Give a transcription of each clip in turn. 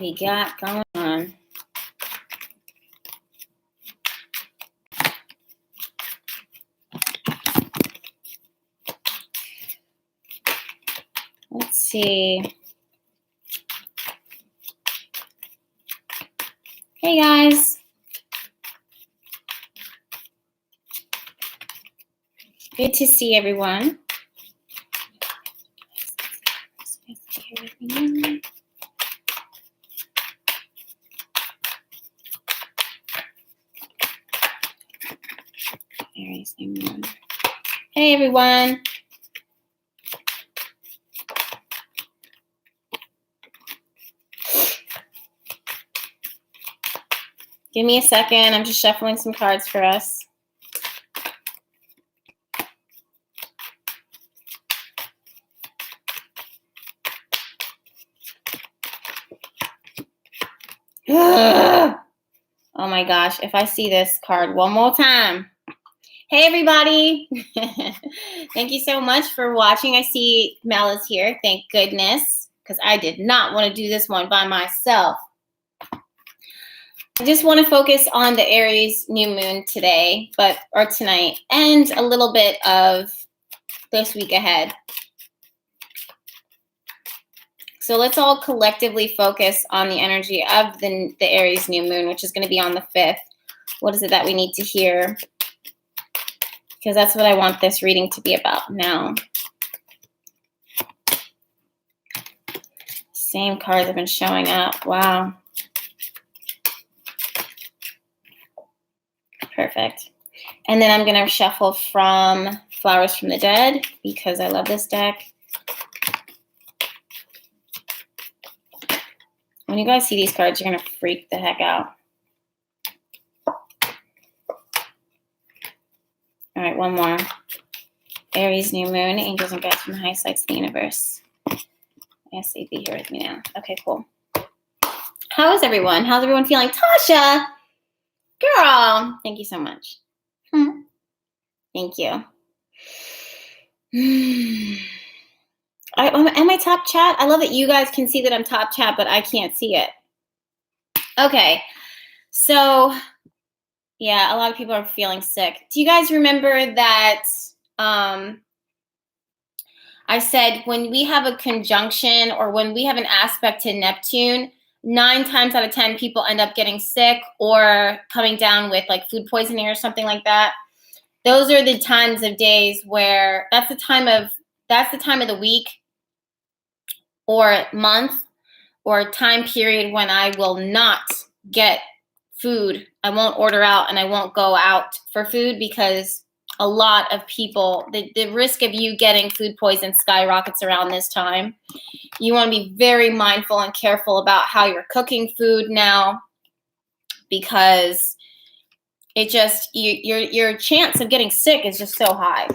we got going on? Let's see. Hey guys. Good to see everyone. Aries New Moon. Hey everyone. Give me a second. I'm just shuffling some cards for us. Oh my gosh. If I see this card one more time. Hey everybody. Thank you so much for watching. I see Mel is here. Thank goodness. Because I did not want to do this one by myself. I just want to focus on the Aries new moon today, or tonight, and a little bit of this week ahead. So let's all collectively focus on the energy of the Aries new moon, which is going to be on the 5th. What is it that we need to hear? Because that's what I want this reading to be about now. Same cards have been showing up. Wow. Perfect. And then I'm going to shuffle from Flowers from the Dead because I love this deck. When you guys see these cards, you're going to freak the heck out. All right, one more. Aries New Moon, Angels and Guides from the Highest Lights of the Universe. Yes, they'd be here with me now. Okay, cool. How is everyone? How's everyone feeling? Tasha! Girl, thank you so much. Thank you. Am I top chat? I love that you guys can see that I'm top chat, but I can't see it. Okay, so yeah, a lot of people are feeling sick. Do you guys remember that I said when we have a conjunction or when we have an aspect to Neptune, 9 times out of 10 people end up getting sick or coming down with like food poisoning or something like that. Those are the times of days where that's the time of the week or month or time period when I will not get food. I won't order out and I won't go out for food because a lot of people, the risk of you getting food poison skyrockets around this time. You want to be very mindful and careful about how you're cooking food now because it just, your chance of getting sick is just so high.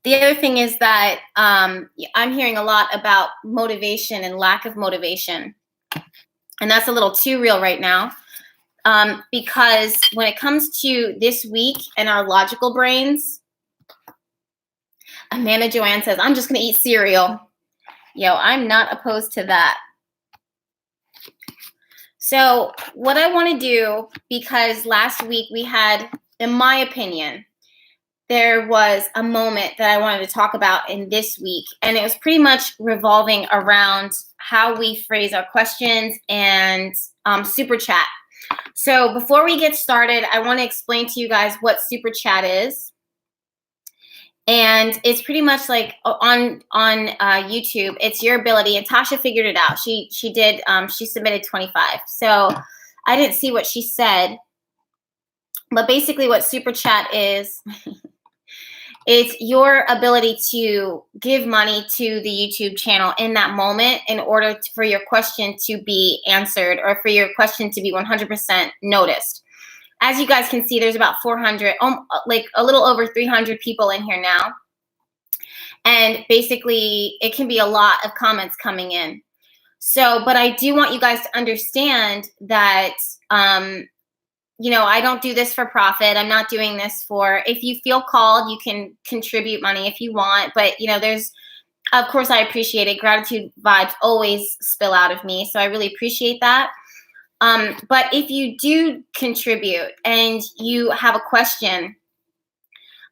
The other thing is that I'm hearing a lot about motivation and lack of motivation. And that's a little too real right now. Because when it comes to this week and our logical brains, Amanda Joanne says, I'm just going to eat cereal. Yo, I'm not opposed to that. So what I want to do, because last week we had, in my opinion, there was a moment that I wanted to talk about in this week. And it was pretty much revolving around how we phrase our questions and super chat. So before we get started, I want to explain to you guys what super chat is. And it's pretty much like on YouTube, it's your ability. And Tasha figured it out. She did. She submitted 25. So I didn't see what she said. But basically what super chat is, it's your ability to give money to the YouTube channel in that moment in order for your question to be answered or for your question to be 100% noticed. As you guys can see, there's about 400, like a little over 300 people in here now. And basically, it can be a lot of comments coming in. So, but I do want you guys to understand that, you know, I don't do this for profit. I'm not doing this for, if you feel called, you can contribute money if you want. But, you know, there's Of course, I appreciate it. Gratitude vibes always spill out of me, so I really appreciate that. But if you do contribute and you have a question,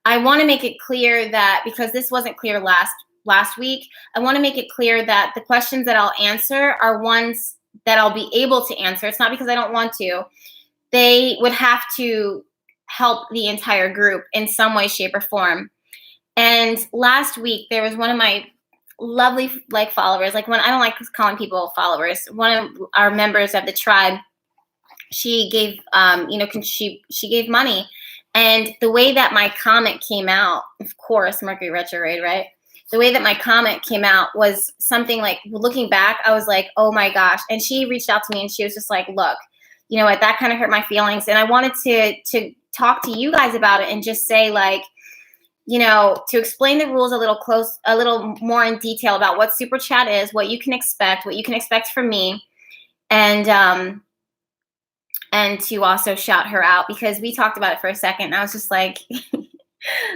I want to make it clear that, because this wasn't clear last week, I want to make it clear that the questions that I'll answer are ones that I'll be able to answer. It's not because I don't want to. They would have to help the entire group in some way, shape, or form. And last week, there was one of my lovely followers, like, when I don't like calling people followers, one of our members of the tribe, she gave she gave money, and the way that my comment came out, of course, Mercury retrograde, right? The way that my comment came out was something like, looking back, I was like, oh my gosh. And she reached out to me and she was just like, look, you know what, that kind of hurt my feelings, and I wanted to talk to you guys about it and just say, like, to explain the rules a little more in detail about what super chat is, what you can expect from me, and to also shout her out, because we talked about it for a second. And I was just like,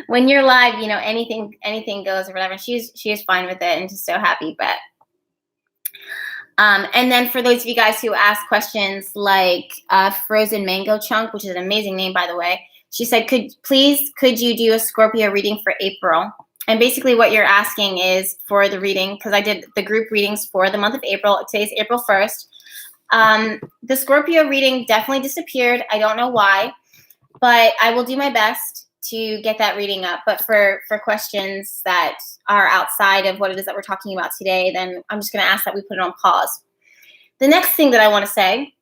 when you're live, anything goes or whatever. She is fine with it and just so happy. But and then for those of you guys who ask questions, like Frozen Mango Chunk, which is an amazing name, by the way. She said, could you do a Scorpio reading for April? And basically what you're asking is for the reading, because I did the group readings for the month of April. Today's April 1st. The Scorpio reading definitely disappeared. I don't know why, but I will do my best to get that reading up. But for questions that are outside of what it is that we're talking about today, then I'm just going to ask that we put it on pause. The next thing that I want to say,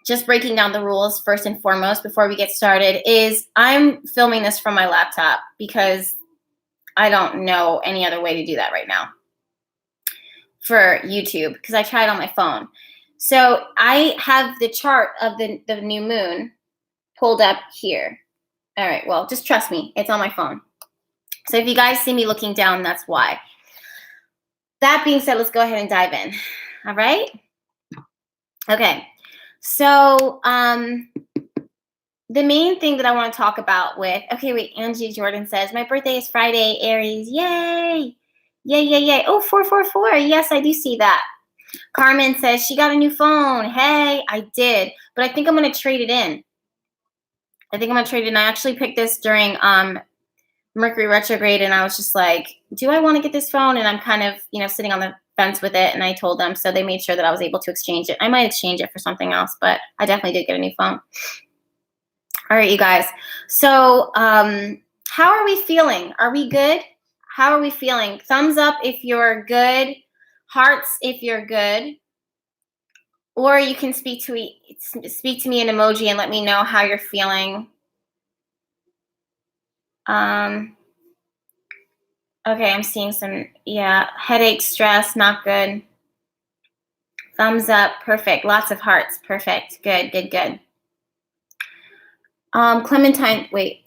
just breaking down the rules first and foremost before we get started, is I'm filming this from my laptop because I don't know any other way to do that right now for YouTube, because I tried on my phone. So I have the chart of the new moon pulled up here. All right, well, just trust me, it's on my phone. So if you guys see me looking down, that's why. That being said, let's go ahead and dive in. All right? Okay. So the main thing that I want to talk about Angie Jordan says, my birthday is Friday, Aries. Yay. Yay, yay, yay. Oh, 444. Yes, I do see that. Carmen says she got a new phone. Hey, I did. But I think I'm going to trade it in. I actually picked this during Mercury retrograde, and I was just like, do I want to get this phone? And I'm kind of, sitting on the fence with it, and I told them, so they made sure that I was able to exchange it. I might exchange it for something else, but I definitely did get a new phone. All right, you guys. So how are we feeling? Are we good? How are we feeling? Thumbs up if you're good. Hearts if you're good. Or you can speak to me in emoji and let me know how you're feeling. Okay, I'm seeing some, headache, stress, not good. Thumbs up, perfect. Lots of hearts, perfect. Good, good, good. Clementine, wait.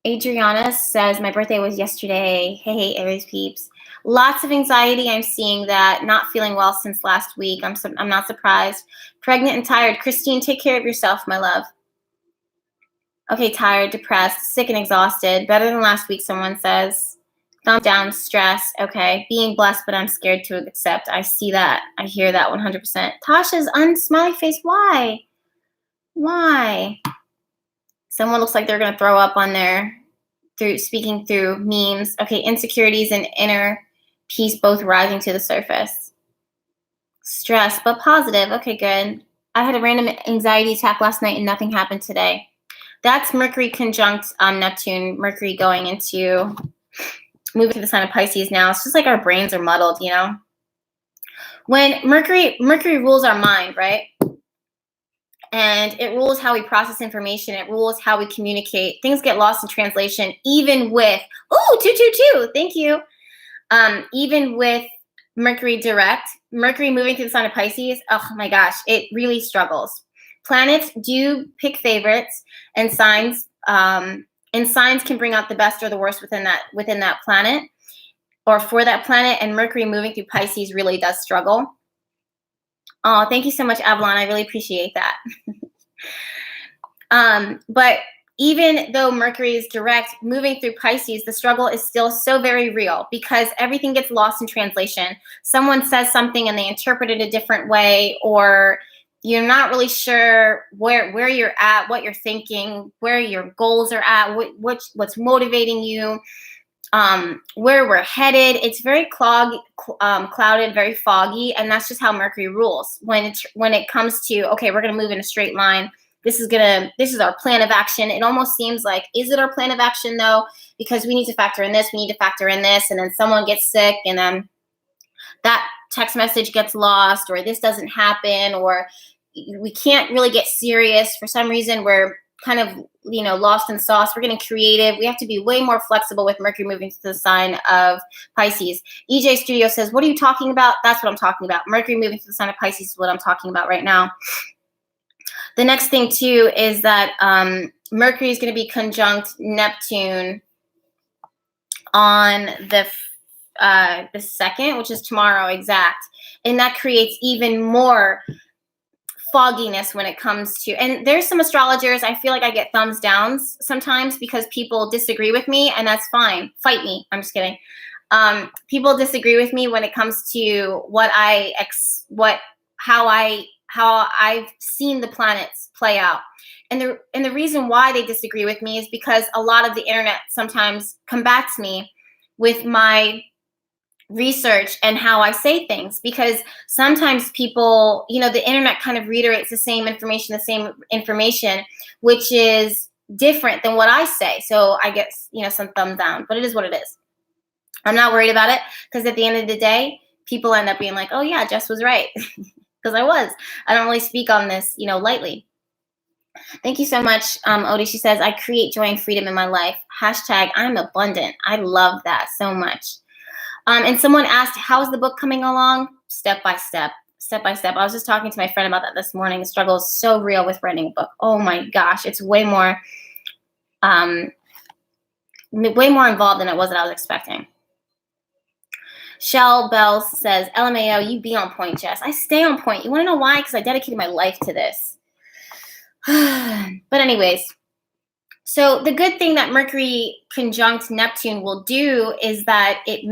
Adriana says, my birthday was yesterday. Hey, Aries peeps. Lots of anxiety. I'm seeing that. Not feeling well since last week. I'm not surprised. Pregnant and tired. Christine, take care of yourself, my love. Okay, tired, depressed, sick and exhausted. Better than last week, someone says. Thumbs down, stress. Okay. Being blessed, but I'm scared to accept. I see that. I hear that 100%. Tasha's unsmiley face. Why? Why? Someone looks like they're going to throw up on there speaking through memes. Okay, insecurities and inner peace both rising to the surface. Stress, but positive. Okay, good. I had a random anxiety attack last night and nothing happened today. That's Mercury conjunct Neptune. Mercury moving to the sign of Pisces now. It's just like our brains are muddled, When Mercury rules our mind, right? And it rules how we process information. It rules how we communicate. Things get lost in translation, even with, 222, thank you. Even with Mercury direct, Mercury moving through the sign of Pisces, oh my gosh, it really struggles. Planets do pick favorites, and signs can bring out the best or the worst within that planet or for that planet, and Mercury moving through Pisces really does struggle. Oh, thank you so much, Avalon. I really appreciate that. But even though Mercury is direct, moving through Pisces, the struggle is still so very real because everything gets lost in translation. Someone says something and they interpret it a different way, or you're not really sure where you're at, what you're thinking, where your goals are at, what's motivating you, where we're headed. It's very clouded, very foggy, and that's just how Mercury rules. When it comes to, okay, we're going to move in a straight line. This is our plan of action. It almost seems like, is it our plan of action though? Because we need to factor in this, we need to factor in this, and then someone gets sick, and then that text message gets lost, or this doesn't happen, or we can't really get serious for some reason. We're kind of, lost in sauce. We're getting creative. We have to be way more flexible with Mercury moving to the sign of Pisces. EJ Studio says, what are you talking about? That's what I'm talking about. Mercury moving to the sign of Pisces is what I'm talking about right now. The next thing too is that Mercury is going to be conjunct Neptune on the 2nd, which is tomorrow exact. And that creates even more fogginess when it comes to, and there's some astrologers, I feel like I get thumbs downs sometimes because people disagree with me, and that's fine. Fight me. I'm just kidding. People disagree with me when it comes to how I've seen the planets play out. And the reason why they disagree with me is because a lot of the internet sometimes combats me with my research and how I say things, because sometimes people, the internet kind of reiterates the same information, which is different than what I say. So I get, some thumbs down, but it is what it is. I'm not worried about it, because at the end of the day, people end up being like, oh yeah, Jess was right. Because I don't really speak on this, lightly. Thank you so much, Odie. She says, I create joy and freedom in my life. # I'm abundant. I love that so much. And someone asked, how's the book coming along? Step by step. I was just talking to my friend about that this morning. The struggle is so real with writing a book. Oh my gosh, it's way more involved than it was that I was expecting. Shell Bells says, LMAO, you be on point, Jess. I stay on point. You want to know why? Because I dedicated my life to this. But anyways, so the good thing that Mercury conjunct Neptune will do is that it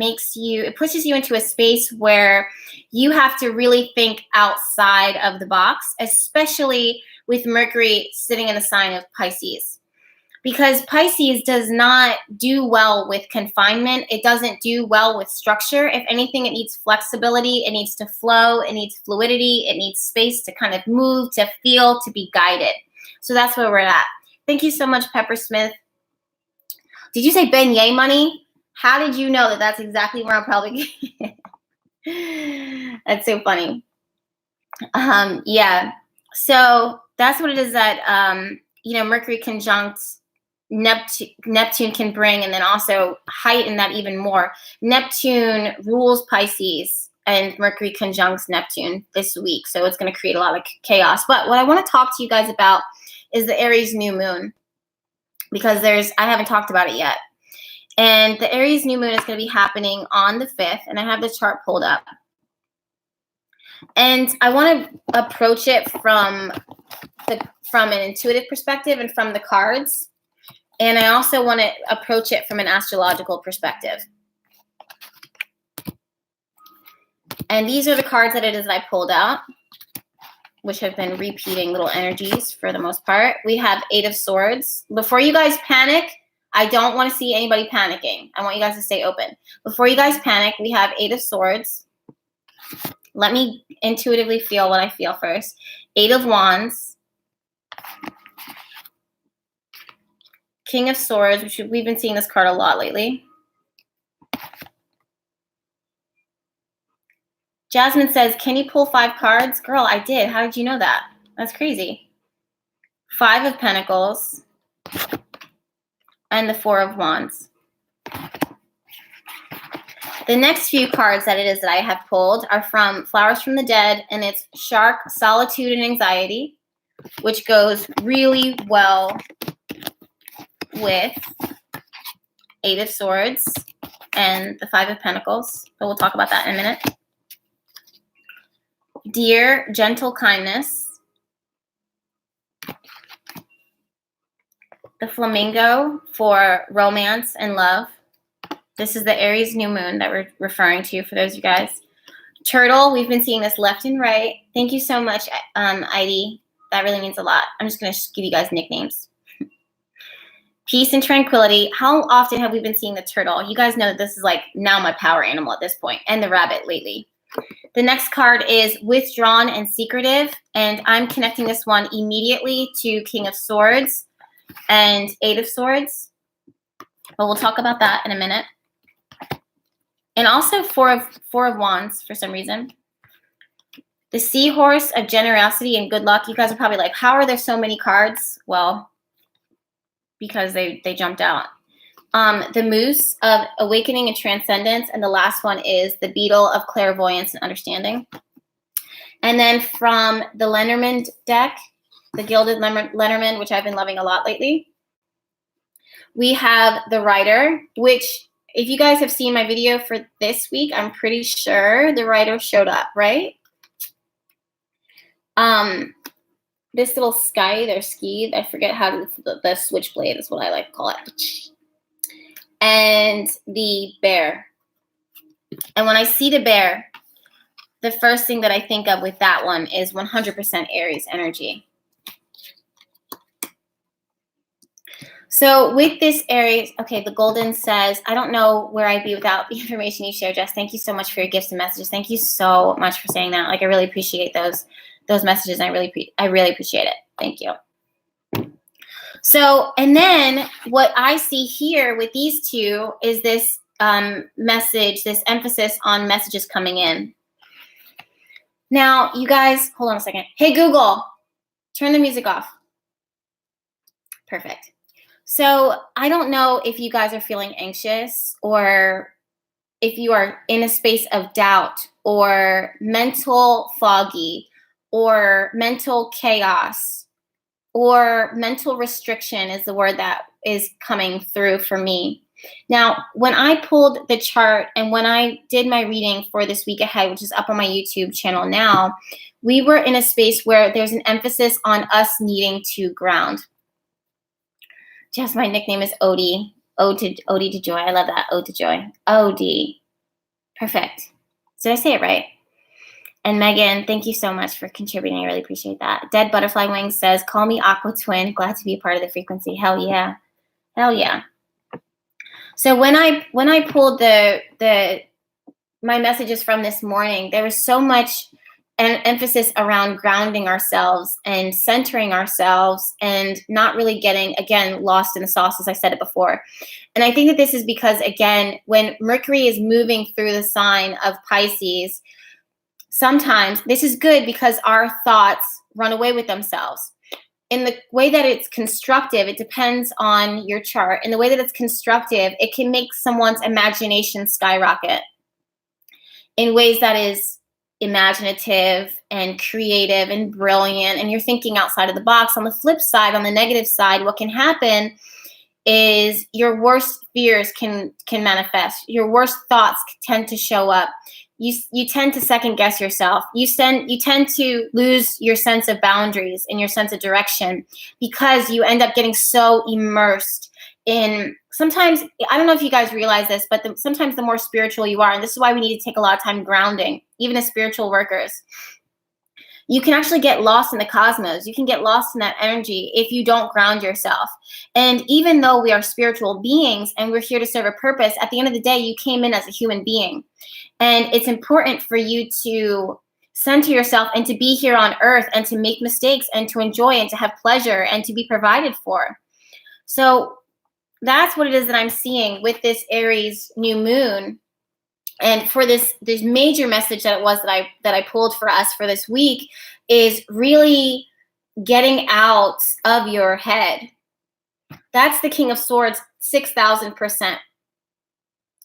pushes you into a space where you have to really think outside of the box, especially with Mercury sitting in the sign of Pisces. Because Pisces does not do well with confinement. It doesn't do well with structure. If anything, it needs flexibility. It needs to flow. It needs fluidity. It needs space to kind of move, to feel, to be guided. So that's where we're at. Thank you so much, Pepper Smith. Did you say beignet money? How did you know that that's exactly where I'm probably That's so funny. Yeah. So that's what it is that, Mercury conjunct Neptune can bring, and then also heighten that even more. Neptune rules Pisces, and Mercury conjuncts Neptune this week. So it's going to create a lot of chaos. But what I want to talk to you guys about is the Aries New Moon, because I haven't talked about it yet. And the Aries New Moon is going to be happening on the 5th, and I have the chart pulled up. And I want to approach it from an intuitive perspective and from the cards. And I also want to approach it from an astrological perspective. And these are the cards that it is that I pulled out, which have been repeating little energies for the most part. We have 8 of Swords. Before you guys panic, I don't want to see anybody panicking. I want you guys to stay open. Before you guys panic, we have 8 of Swords. Let me intuitively feel what I feel first. 8 of Wands. King of Swords, which we've been seeing this card a lot lately. Jasmine says, can you pull 5 cards? Girl, I did. How did you know that? That's crazy. 5 of Pentacles. And the 4 of Wands. The next few cards that it is that I have pulled are from Flowers from the Dead, and it's Shark, Solitude, and Anxiety, which goes really well with 8 of Swords and the 5 of Pentacles. But we'll talk about that in a minute. Dear, Gentle Kindness. The flamingo for romance and love. This is the Aries New Moon that we're referring to for those of you guys. Turtle, we've been seeing this left and right. Thank you so much, Heidi. That really means a lot. I'm just going to give you guys nicknames. Peace and tranquility. How often have we been seeing the turtle? You guys know that this is like now my power animal at this point, and the rabbit lately. The next card is withdrawn and secretive, and I'm connecting this one immediately to King of Swords and Eight of Swords. But we'll talk about that in a minute. And also Four of Wands for some reason. The Seahorse of generosity and good luck. You guys are probably like, how are there so many cards? Well, because they jumped out. The Moose of awakening and transcendence, and the last one is the Beetle of clairvoyance and understanding. And then from the Lenormand deck, the Gilded Lenormand, which I've been loving a lot lately, we have the Rider, which if you guys have seen my video for this week, I'm pretty sure the Rider showed up, right? This little scythe or skeeve, I forget how to, the switchblade is what I like to call it. And the bear. And when I see the bear, the first thing that I think of with that one is 100% Aries energy. So with this Aries, okay, the Golden says, I don't know where I'd be without the information you share, Jess. Thank you so much for your gifts and messages. Thank you so much for saying that. Like, I really appreciate those messages. I really appreciate it. Thank you. So, and then what I see here with these two is this message, this emphasis on messages coming in. Now, you guys, hold on a second. Hey, Google, turn the music off. Perfect. So I don't know if you guys are feeling anxious or if you are in a space of doubt or mental foggy or mental chaos or mental restriction is the word that is coming through for me. Now, when I pulled the chart and when I did my reading for this week ahead, which is up on my YouTube channel now, we were in a space where there's an emphasis on us needing to ground. Jess, my nickname is Odie. Ode to Joy. I love that. Ode to Joy. Odie. Perfect. Did I say it right? And Megan, thank you so much for contributing. I really appreciate that. Dead Butterfly Wings says, call me Aqua Twin. Glad to be a part of the frequency. Hell yeah. Hell yeah. So when I pulled my messages from this morning, there was so much an emphasis around grounding ourselves and centering ourselves and not really getting, again, lost in the sauce, as I said it before. And I think that this is because, again, when Mercury is moving through the sign of Pisces, sometimes this is good because our thoughts run away with themselves. In the way that it's constructive, it depends on your chart. In the way that it's constructive, it can make someone's imagination skyrocket in ways that is imaginative and creative and brilliant, and you're thinking outside of the box. On the flip side, on the negative side, what can happen is your worst fears can manifest. Your worst thoughts tend to show up. You tend to second guess yourself. You tend to lose your sense of boundaries and your sense of direction because you end up getting so immersed in, sometimes, I don't know if you guys realize this, but sometimes the more spiritual you are, and this is why we need to take a lot of time grounding, even as spiritual workers, you can actually get lost in the cosmos. You can get lost in that energy if you don't ground yourself. And even though we are spiritual beings and we're here to serve a purpose, at the end of the day, you came in as a human being. And it's important for you to center yourself and to be here on earth and to make mistakes and to enjoy and to have pleasure and to be provided for. So that's what it is that I'm seeing with this Aries new moon. And for this major message that I pulled for us for this week is really getting out of your head. That's the King of Swords, 6,000%.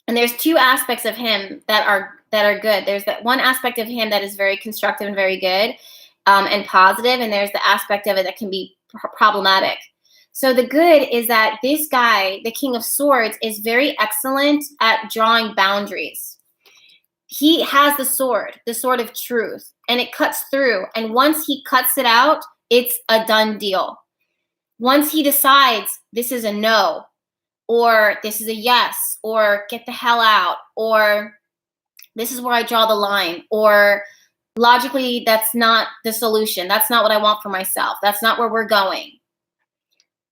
And there's two aspects of him that are good. There's that one aspect of him that is very constructive and very good and positive, and there's the aspect of it that can be problematic. So the good is that this guy, the King of Swords, is very excellent at drawing boundaries. He has the sword of truth, and it cuts through. And once he cuts it out, it's a done deal. once he decides this is a no, or this is a yes, or get the hell out, or this is where I draw the line, or logically, that's not the solution. That's not what I want for myself. That's not where we're going.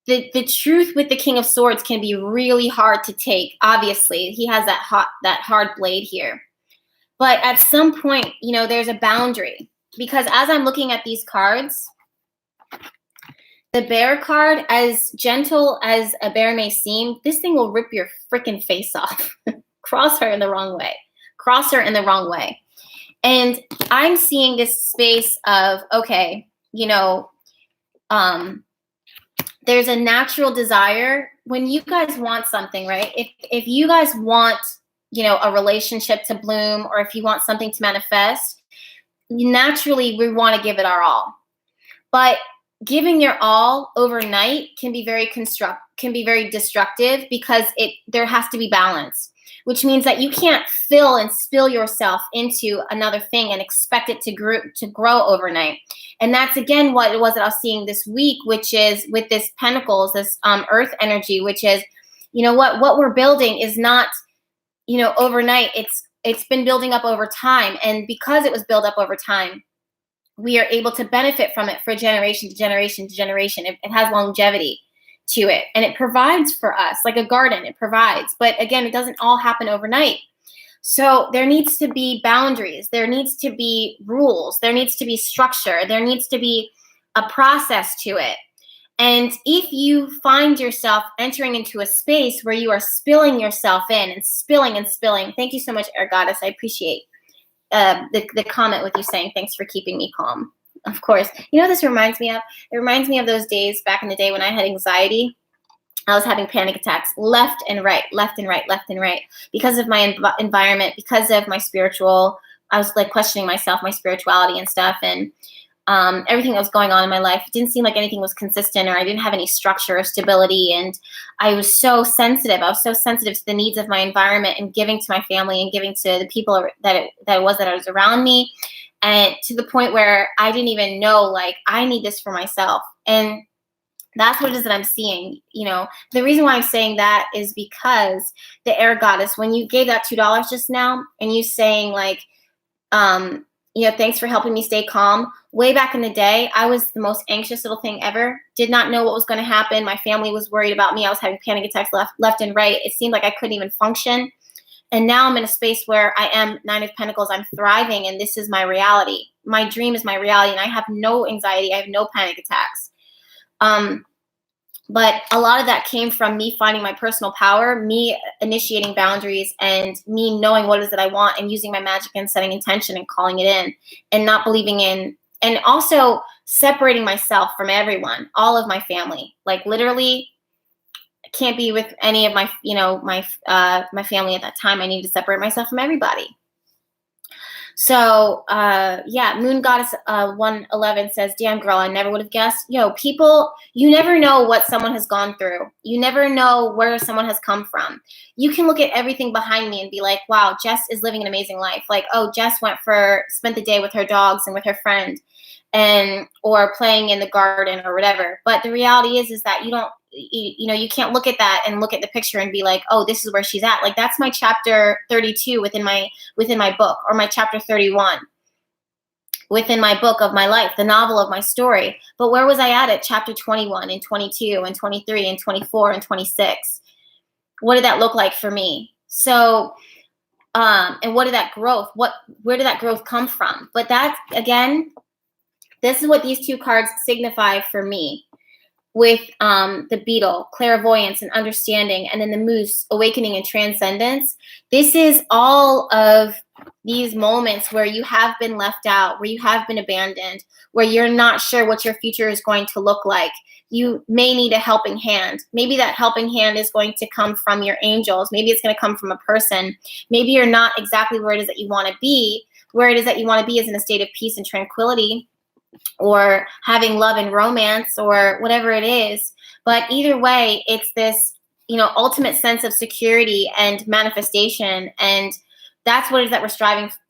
The truth with the King of Swords can be really hard to take. Obviously, he has that hard blade here. But at some point, you know, there's a boundary. Because as I'm looking at these cards, the bear card, as gentle as a bear may seem, this thing will rip your freaking face off. Cross her in the wrong way. Cross her in the wrong way. And I'm seeing this space of, okay, you know, there's a natural desire when you guys want something, right? If you guys want, you know, a relationship to bloom, or if you want something to manifest, naturally we want to give it our all. But giving your all overnight can be very destructive, because there has to be balance, which means that you can't fill and spill yourself into another thing and expect it to grow overnight. And that's, again, what it was that I was seeing this week, which is with this Pentacles, this earth energy, which is, you know, what we're building is not, you know, overnight. It's been building up over time. And because it was built up over time, we are able to benefit from it for generation to generation to generation. It has longevity to it, and it provides for us like a garden. It provides, but again, it doesn't all happen overnight. So there needs to be boundaries. There needs to be rules. There needs to be structure. There needs to be a process to it. And if you find yourself entering into a space where you are spilling yourself in and spilling, thank you so much, Air Goddess. I appreciate the comment with you saying, thanks for keeping me calm. Of course. You know what this reminds me of? It reminds me of those days back in the day when I had anxiety. I was having panic attacks left and right, because of my environment, because of my spiritual. I was like questioning myself, my spirituality and stuff, and everything that was going on in my life. It didn't seem like anything was consistent, or I didn't have any structure or stability. And I was so sensitive. I was so sensitive to the needs of my environment, and giving to my family, and giving to the people that was around me. And to the point where I didn't even know, like, I need this for myself. And that's what it is that I'm seeing. You know, the reason why I'm saying that is because the Air Goddess, when you gave that $2 just now, and you saying like, you know, thanks for helping me stay calm. Way back in the day, I was the most anxious little thing ever. Did not know what was going to happen. My family was worried about me. I was having panic attacks left and right. It seemed like I couldn't even function. And now I'm in a space where I am 9 of Pentacles. I'm thriving, and this is my reality. My dream is my reality, and I have no anxiety. I have no panic attacks. But a lot of that came from me finding my personal power, me initiating boundaries, and me knowing what it is that I want, and using my magic and setting intention and calling it in, and not believing in, and also separating myself from everyone, all of my family. Like, literally, I can't be with any of my, you know, my family at that time. I needed to separate myself from everybody. So, yeah, Moon Goddess 111 says, damn girl, I never would have guessed. Yo, people, you never know what someone has gone through. You never know where someone has come from. You can look at everything behind me and be like, wow, Jess is living an amazing life. Like, oh, Jess spent the day with her dogs and with her friend, or playing in the garden or whatever. But the reality is that you can't look at that and look at the picture and be like, oh, this is where she's at. Like, that's my chapter 32 within my book, or my chapter 31 within my book of my life, the novel of my story. But where was I at chapter 21 and 22 and 23 and 24 and 26? What did that look like for me? So, and where did that growth come from? But that's, again, this is what these two cards signify for me. With the beetle, clairvoyance and understanding, and then the moose, awakening and transcendence. This is all of these moments where you have been left out, where you have been abandoned, where you're not sure what your future is going to look like. You may need a helping hand. Maybe that helping hand is going to come from your angels. Maybe it's going to come from a person. Maybe you're not exactly where it is that you want to be. Where it is that you want to be is in a state of peace and tranquility, or having love and romance, or whatever it is. But either way, it's this, you know, ultimate sense of security and manifestation. And that's what it is that we're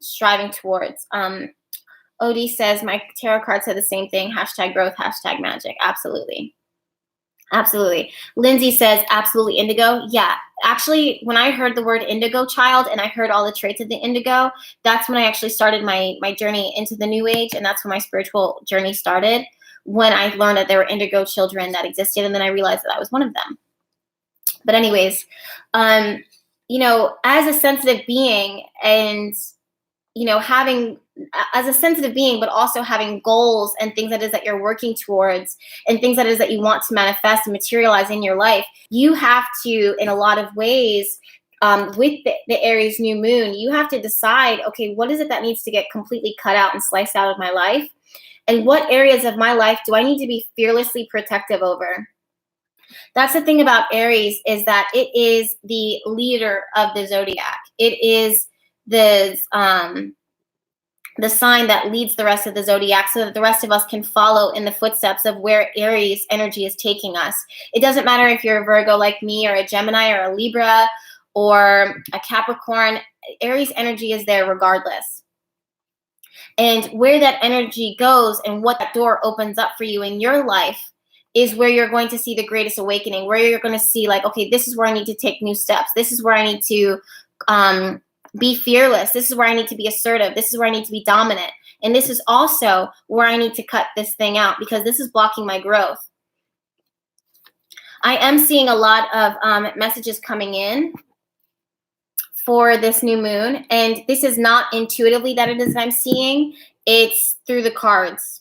striving towards. Odie says, my tarot card said the same thing. #growth, #magic. Absolutely. Absolutely. Lindsay says, absolutely indigo. Yeah. Actually, when I heard the word indigo child and I heard all the traits of the indigo, that's when I actually started my journey into the new age. And that's when my spiritual journey started, when I learned that there were indigo children that existed. And then I realized that I was one of them. But anyways, you know, as a sensitive being and, you know, having, as a sensitive being, but also having goals and things that is that you're working towards and things that is that you want to manifest and materialize in your life, you have to, in a lot of ways, with the Aries new moon, you have to decide, okay, what is it that needs to get completely cut out and sliced out of my life? And what areas of my life do I need to be fearlessly protective over? That's the thing about Aries, is that it is the leader of the zodiac. It is the sign that leads the rest of the zodiac, so that the rest of us can follow in the footsteps of where Aries energy is taking us. It doesn't matter if you're a Virgo like me, or a Gemini, or a Libra, or a Capricorn. Aries energy is there regardless. And where that energy goes and what that door opens up for you in your life is where you're going to see the greatest awakening, where you're going to see, like, okay, this is where I need to take new steps. This is where I need to be fearless. This is where I need to be assertive. This is where I need to be dominant. And this is also where I need to cut this thing out, because this is blocking my growth. I am seeing a lot of messages coming in for this new moon. And this is not intuitively that it is I'm seeing. It's through the cards.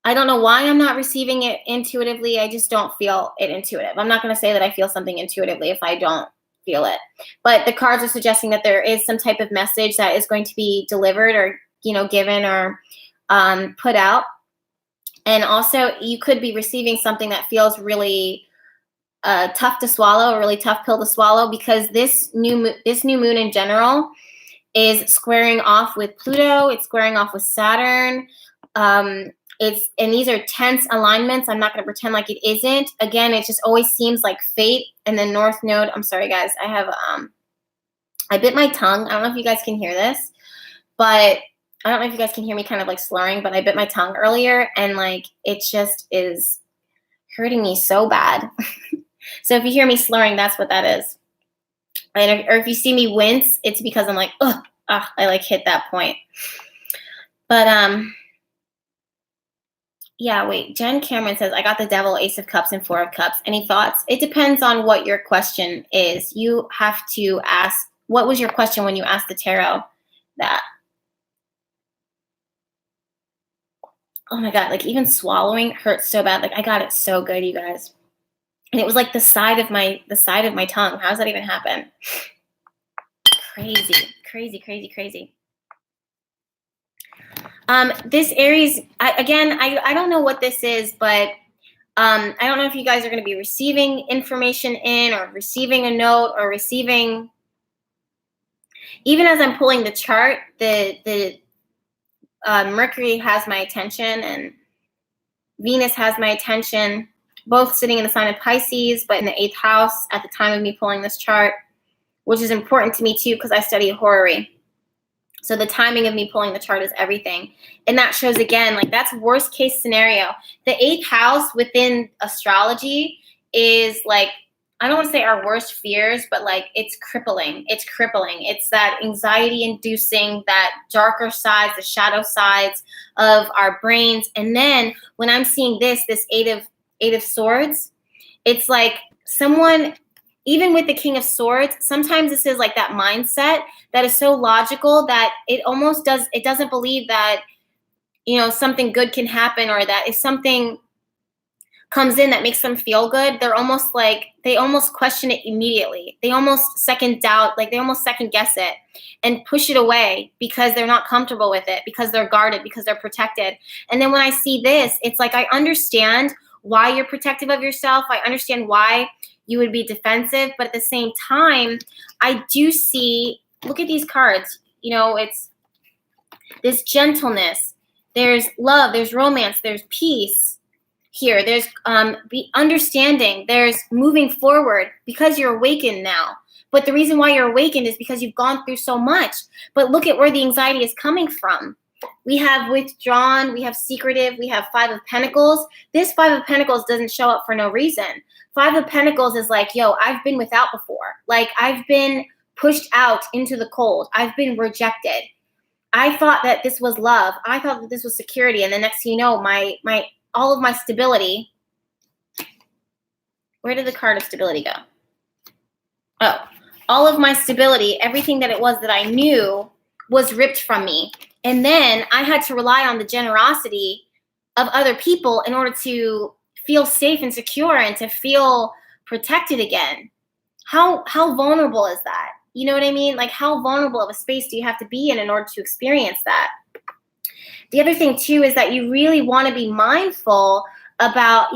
I don't know why I'm not receiving it intuitively. I just don't feel it intuitive. I'm not going to say that I feel something intuitively if I don't feel it. But the cards are suggesting that there is some type of message that is going to be delivered, or, you know, given, or put out. And also, you could be receiving something that feels really tough to swallow, a really tough pill to swallow, because this new moon in general is squaring off with Pluto. It's squaring off with Saturn. And these are tense alignments. I'm not going to pretend like it isn't. Again, it just always seems like fate. And the North Node, I'm sorry guys, I have, I bit my tongue. I don't know if you guys can hear this, but I don't know if you guys can hear me kind of like slurring, but I bit my tongue earlier, and like, it just is hurting me so bad. So if you hear me slurring, that's what that is. Right? Or if you see me wince, it's because I'm like, I like hit that point. But, yeah, wait. Jen Cameron says, I got the Devil, Ace of Cups, and Four of Cups. Any thoughts? It depends on what your question is. You have to ask, what was your question when you asked the tarot that? Oh my God, like even swallowing hurts so bad. Like I got it so good, you guys. And it was like the side of my tongue. How does that even happen? Crazy, crazy, crazy, crazy. This Aries, I don't know what this is, but I don't know if you guys are going to be receiving information in, or receiving a note, or receiving, even as I'm pulling the chart, the Mercury has my attention, and Venus has my attention, both sitting in the sign of Pisces, but in the 8th house at the time of me pulling this chart, which is important to me too, because I study horary. So the timing of me pulling the chart is everything. And that shows, again, like that's worst case scenario. The 8th house within astrology is like, I don't want to say our worst fears, but like it's crippling. It's crippling. It's that anxiety inducing, that darker sides, the shadow sides of our brains. And then when I'm seeing this eight of swords, it's like someone, even with the King of Swords, sometimes this is like that mindset that is so logical that it doesn't believe that, you know, something good can happen, or that if something comes in that makes them feel good, they almost question it immediately. They almost second guess it and push it away because they're not comfortable with it, because they're guarded, because they're protected. And then when I see this, it's like, I understand why you're protective of yourself. I understand why you would be defensive, but at the same time, I do see, look at these cards, you know, it's this gentleness, there's love, there's romance, there's peace here, there's understanding, there's moving forward because you're awakened now. But the reason why you're awakened is because you've gone through so much. But look at where the anxiety is coming from. We have withdrawn, we have secretive, we have Five of Pentacles. This Five of Pentacles doesn't show up for no reason. Five of Pentacles is like, yo, I've been without before. Like, I've been pushed out into the cold. I've been rejected. I thought that this was love. I thought that this was security. And the next thing you know, all of my stability. Where did the card of stability go? Oh, all of my stability, everything that it was that I knew was ripped from me. And then I had to rely on the generosity of other people in order to feel safe and secure and to feel protected again. How vulnerable is that? You know what I mean? Like, how vulnerable of a space do you have to be in order to experience that? The other thing too is that you really want to be mindful about,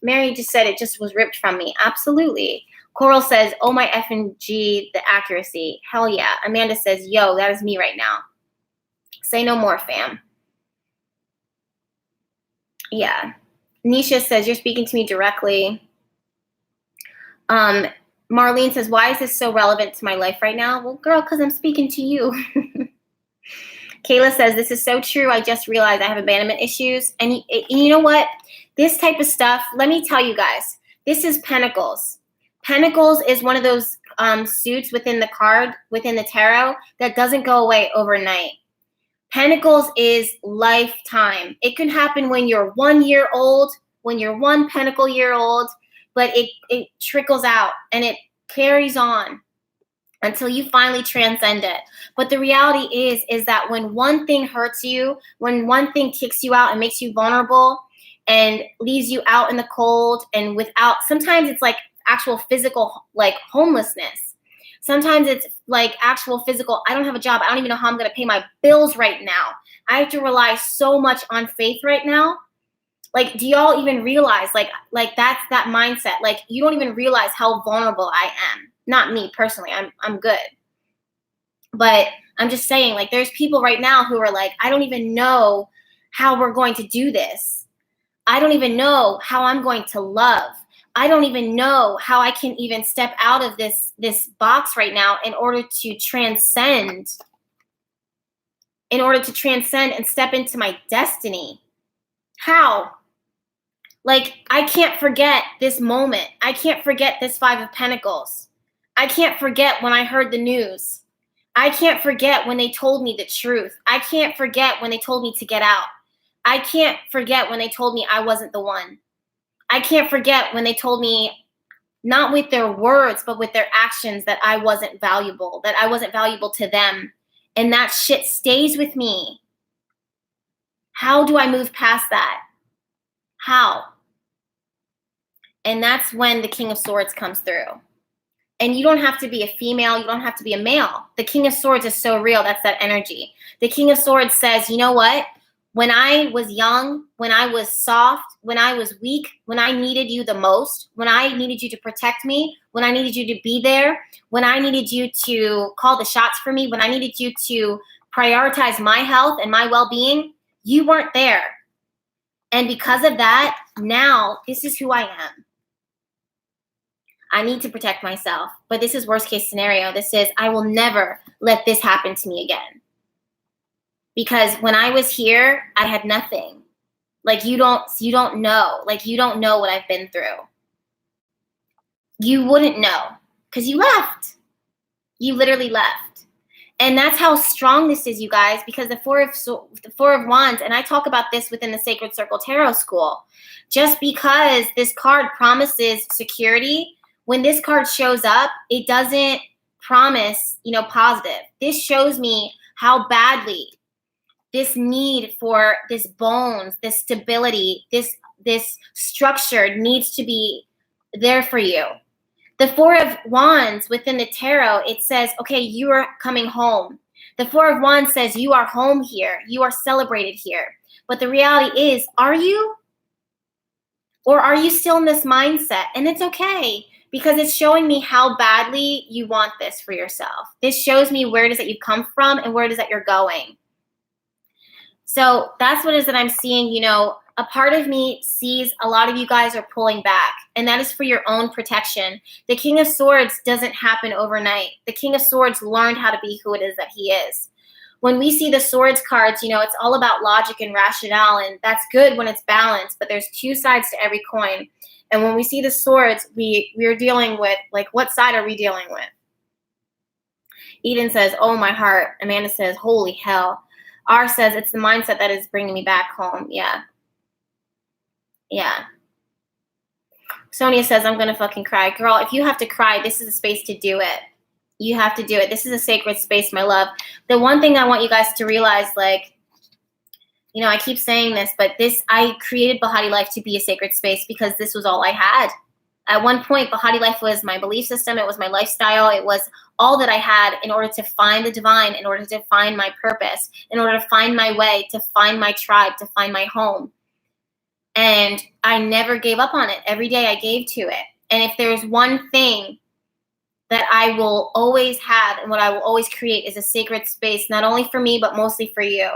Mary just said it just was ripped from me. Absolutely. Coral says, oh my effing G, the accuracy. Hell yeah. Amanda says, yo, that is me right now. Say no more, fam. Yeah. Nisha says, you're speaking to me directly. Marlene says, why is this so relevant to my life right now? Well, girl, because I'm speaking to you. Kayla says, this is so true. I just realized I have abandonment issues. And you know what? This type of stuff, let me tell you guys, this is Pentacles. Pentacles is one of those suits within the card, within the tarot, that doesn't go away overnight. Pentacles is lifetime. It can happen when you're 1 year old, when you're 1 pentacle year old, but it trickles out and it carries on until you finally transcend it. But the reality is that when one thing hurts you, when one thing kicks you out and makes you vulnerable and leaves you out in the cold and without, sometimes it's like actual physical, like homelessness. Sometimes it's like actual physical, I don't have a job. I don't even know how I'm going to pay my bills right now. I have to rely so much on faith right now. Like, do y'all even realize, like that's that mindset? Like, you don't even realize how vulnerable I am. Not me personally. I'm good. But I'm just saying, like, there's people right now who are like, I don't even know how we're going to do this. I don't even know how I'm going to love. I don't even know how I can even step out of this box right now in order to transcend and step into my destiny. How? Like, I can't forget this moment. I can't forget this Five of Pentacles. I can't forget when I heard the news. I can't forget when they told me the truth. I can't forget when they told me to get out. I can't forget when they told me I wasn't the one. I can't forget when they told me, not with their words, but with their actions, that I wasn't valuable to them. And that shit stays with me. How do I move past that? How? And that's when the King of Swords comes through. And you don't have to be a female. You don't have to be a male. The King of Swords is so real. That's that energy. The King of Swords says, you know what? When I was young, when I was soft, when I was weak, when I needed you the most, when I needed you to protect me, when I needed you to be there, when I needed you to call the shots for me, when I needed you to prioritize my health and my well-being, you weren't there. And because of that, now this is who I am. I need to protect myself. But this is worst case scenario. This is, I will never let this happen to me again. Because when I was here, I had nothing. Like, you don't know. Like, you don't know what I've been through. You wouldn't know because you left. You literally left. And that's how strong this is, you guys, because the Four of Wands, and I talk about this within the Sacred Circle Tarot School, just because this card promises security, when this card shows up, it doesn't promise, positive. This shows me how badly this need for this bones, this stability, this structure needs to be there for you. The Four of Wands within the tarot, it says, okay, you are coming home. The Four of Wands says you are home here. You are celebrated here. But the reality is, are you? Or are you still in this mindset? And it's okay, because it's showing me how badly you want this for yourself. This shows me where it is that you've come from and where it is that you're going. So that's what it is that I'm seeing. A part of me sees a lot of you guys are pulling back, and that is for your own protection. The King of Swords doesn't happen overnight. The King of Swords learned how to be who it is that he is. when we see the swords cards, you know, it's all about logic and rationale, and that's good when it's balanced, but there's two sides to every coin. And when we see the swords, we're dealing with, like, what side are we dealing with? Eden says, oh, my heart. Amanda says, holy hell. R says, it's the mindset that is bringing me back home. Yeah. Yeah. Sonia says, I'm going to fucking cry. Girl, if you have to cry, this is a space to do it. You have to do it. This is a sacred space, my love. The one thing I want you guys to realize, like, you know, I keep saying this, but I created Bahati Life to be a sacred space because this was all I had. At one point, Bahati Life was my belief system. It was my lifestyle. It was all that I had in order to find the divine, in order to find my purpose, in order to find my way, to find my tribe, to find my home. And I never gave up on it. Every day I gave to it. And if there's one thing that I will always have and what I will always create is a sacred space, not only for me, but mostly for you.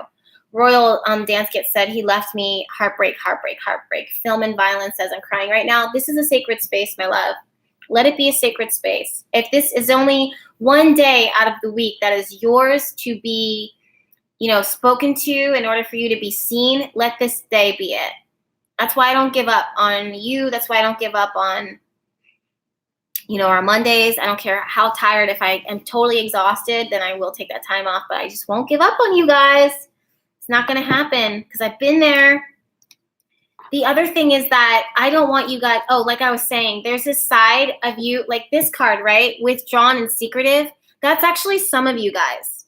Royal Danskett said he left me heartbreak, heartbreak, heartbreak. Film and Violence says I'm crying right now. This is a sacred space, my love. Let it be a sacred space. If this is only one day out of the week that is yours to be, you know, spoken to in order for you to be seen, let this day be it. That's why I don't give up on you. That's why I don't give up on, you know, our Mondays. I don't care how tired. If I am totally exhausted, then I will take that time off. But I just won't give up on you guys. It's not going to happen because I've been there. The other thing is that I don't want you guys, oh, like I was saying, there's this side of you, like this card, right? Withdrawn and secretive. That's actually some of you guys.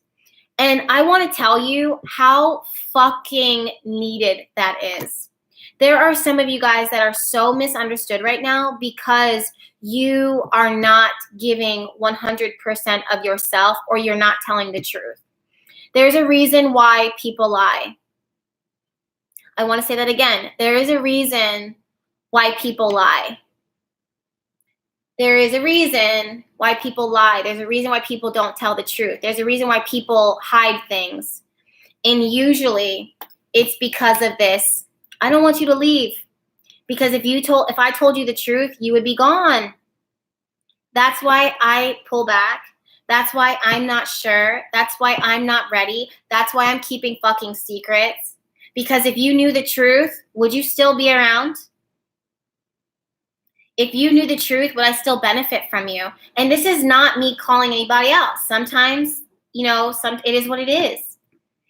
And I want to tell you how fucking needed that is. There are some of you guys that are so misunderstood right now because you are not giving 100% of yourself, or you're not telling the truth. There's a reason why people lie. I want to say that again. There is a reason why people lie. There is a reason why people lie. There's a reason why people don't tell the truth. There's a reason why people hide things. And usually it's because of this. I don't want you to leave. Because if I told you the truth, you would be gone. That's why I pull back. That's why I'm not sure. That's why I'm not ready. That's why I'm keeping fucking secrets. Because if you knew the truth, would you still be around? If you knew the truth, would I still benefit from you? And this is not me calling anybody out. Sometimes, you know, it is what it is.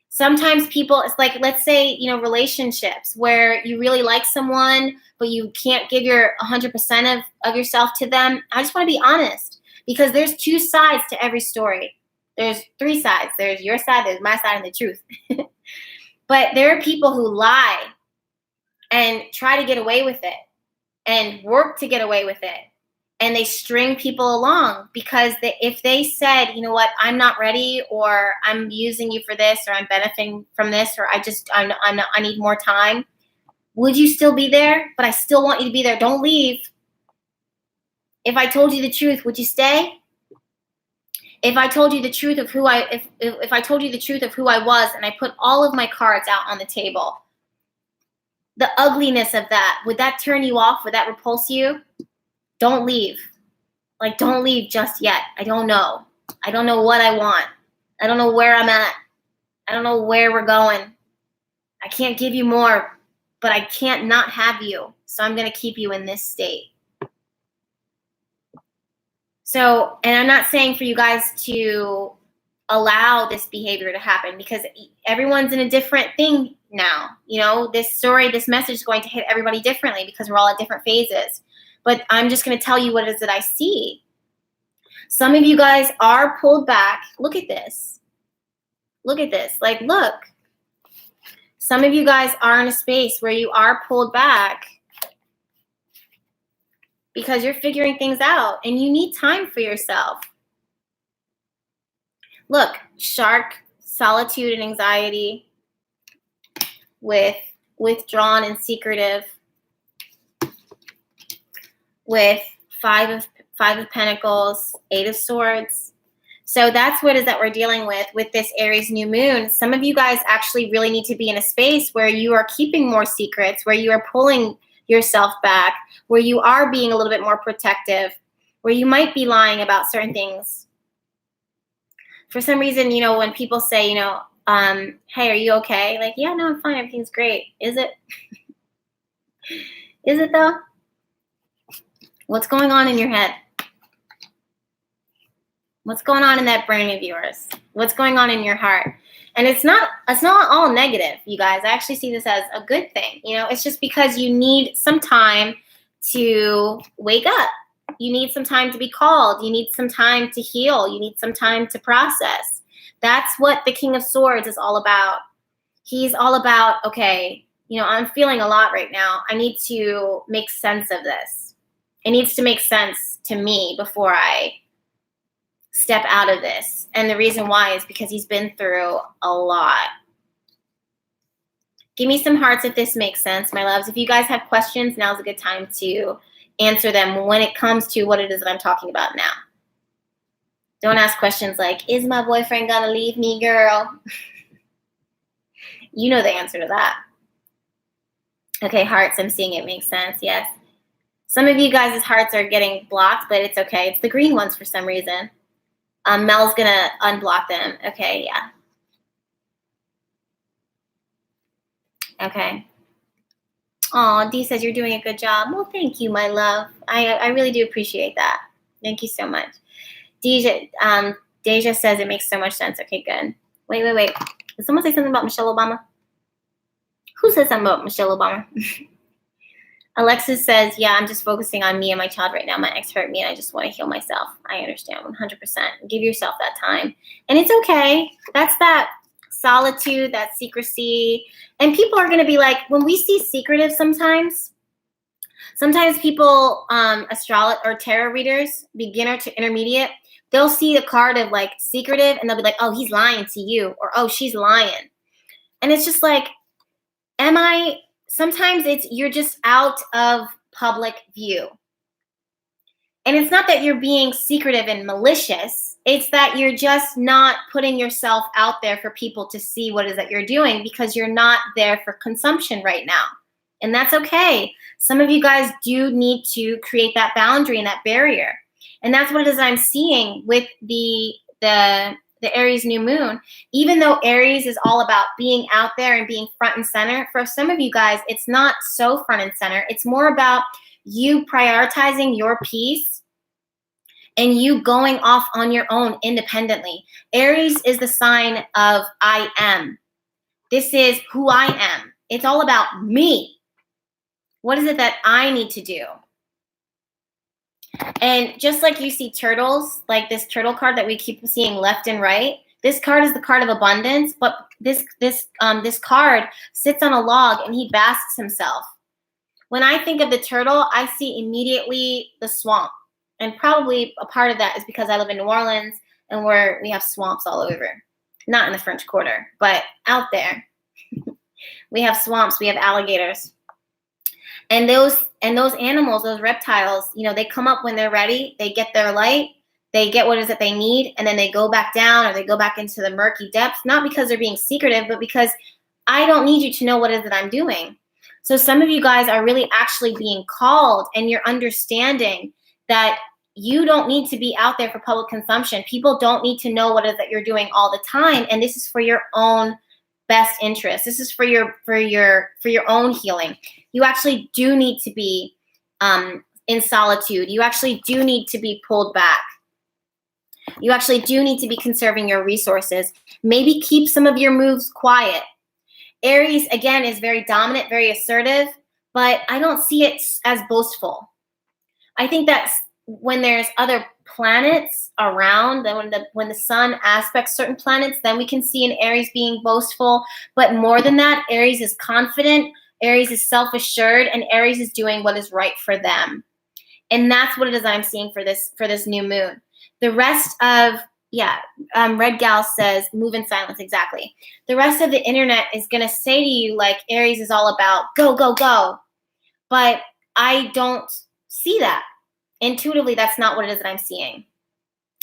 Sometimes people, it's like, let's say, you know, relationships where you really like someone, but you can't give your 100% of yourself to them. I just want to be honest. Because there's two sides to every story. There's three sides. There's your side, there's my side, and the truth. But there are people who lie and try to get away with it and work to get away with it. And they string people along because if they said, you know what, I'm not ready, or I'm using you for this, or I'm benefiting from this, or I need more time, would you still be there? But I still want you to be there. Don't leave. If I told you the truth, would you stay? If I told you the truth of if I told you the truth of who I was, and I put all of my cards out on the table, the ugliness of that, would that turn you off? Would that repulse you? Don't leave. Like, don't leave just yet. I don't know. I don't know what I want. I don't know where I'm at. I don't know where we're going. I can't give you more, but I can't not have you. So I'm going to keep you in this state. So, and I'm not saying for you guys to allow this behavior to happen, because everyone's in a different thing now. You know, this story, this message is going to hit everybody differently because we're all at different phases. But I'm just going to tell you what it is that I see. Some of you guys are pulled back. Look at this. Look at this. Like, look. Some of you guys are in a space where you are pulled back because you're figuring things out and you need time for yourself. Look, shark, solitude and anxiety, with withdrawn and secretive, with five of pentacles, 8 of swords. So that's what it is that we're dealing with this Aries new moon. Some of you guys actually really need to be in a space where you are keeping more secrets, where you are pulling yourself back, where you are being a little bit more protective, where you might be lying about certain things. For some reason, you know, when people say, you know, hey, are you okay? Like, yeah, no, I'm fine. Everything's great. Is it? Is it though? What's going on in your head? What's going on in that brain of yours? What's going on in your heart? And it's not all negative, you guys. I actually see this as a good thing. You know, it's just because you need some time to wake up. You need some time to be called. You need some time to heal. You need some time to process. That's what the King of Swords is all about. He's all about, okay, you know, I'm feeling a lot right now. I need to make sense of this. It needs to make sense to me before I step out of this. And the reason why is because he's been through a lot. Give me some hearts if this makes sense, my loves. If you guys have questions, now's a good time to answer them when it comes to what it is that I'm talking about now. Don't ask questions like, is my boyfriend gonna leave me, girl? You know the answer to that. Okay, hearts, I'm seeing it makes sense, yes. Some of you guys' hearts are getting blocked, but it's okay. It's the green ones for some reason. Mel's gonna unblock them. Okay, yeah. Okay. Oh, Dee says you're doing a good job. Well, thank you, my love. I really do appreciate that. Thank you so much. Deja says it makes so much sense. Okay, good. Wait. Did someone say something about Michelle Obama? Who said something about Michelle Obama? Alexis says, yeah, I'm just focusing on me and my child right now. My ex hurt me and I just want to heal myself. I understand 100%. Give yourself that time. And it's okay. That's that solitude, that secrecy. And people are going to be like, when we see secretive sometimes people, astrologer or tarot readers, beginner to intermediate, they'll see a card of like secretive and they'll be like, oh, he's lying to you, or oh, she's lying. And it's just like, sometimes you're just out of public view. And it's not that you're being secretive and malicious. It's that you're just not putting yourself out there for people to see what it is that you're doing because you're not there for consumption right now. And that's okay. Some of you guys do need to create that boundary and that barrier. And that's what it is I'm seeing with the Aries New Moon. Even though Aries is all about being out there and being front and center, for some of you guys, it's not so front and center. It's more about you prioritizing your peace and you going off on your own independently. Aries is the sign of I am. This is who I am. It's all about me. What is it that I need to do? And just like you see turtles, like this turtle card that we keep seeing left and right, this card is the card of abundance, but this card sits on a log and he basks himself. When I think of the turtle, I see immediately the swamp. And probably a part of that is because I live in New Orleans and we have swamps all over. Not in the French Quarter, but out there. We have swamps, we have alligators. And those animals, those reptiles, you know, they come up when they're ready. They get their light. They get what it is that they need. And then they go back down or they go back into the murky depths, not because they're being secretive, but because I don't need you to know what it is that I'm doing. So some of you guys are really actually being called and you're understanding that you don't need to be out there for public consumption. People don't need to know what it is that you're doing all the time. And this is for your own best interest. This is for your own healing. You actually do need to be in solitude. You actually do need to be pulled back. You actually do need to be conserving your resources. Maybe keep some of your moves quiet. Aries, again, is very dominant, very assertive, but I don't see it as boastful. I think that when there's other planets around, then when the sun aspects certain planets, then we can see an Aries being boastful. But more than that, Aries is confident, Aries is self-assured, and Aries is doing what is right for them. And that's what it is I'm seeing for this new moon. The rest of, Red Gal says, move in silence, exactly. The rest of the internet is going to say to you, like, Aries is all about go, go, go. But I don't see that. Intuitively, that's not what it is that I'm seeing.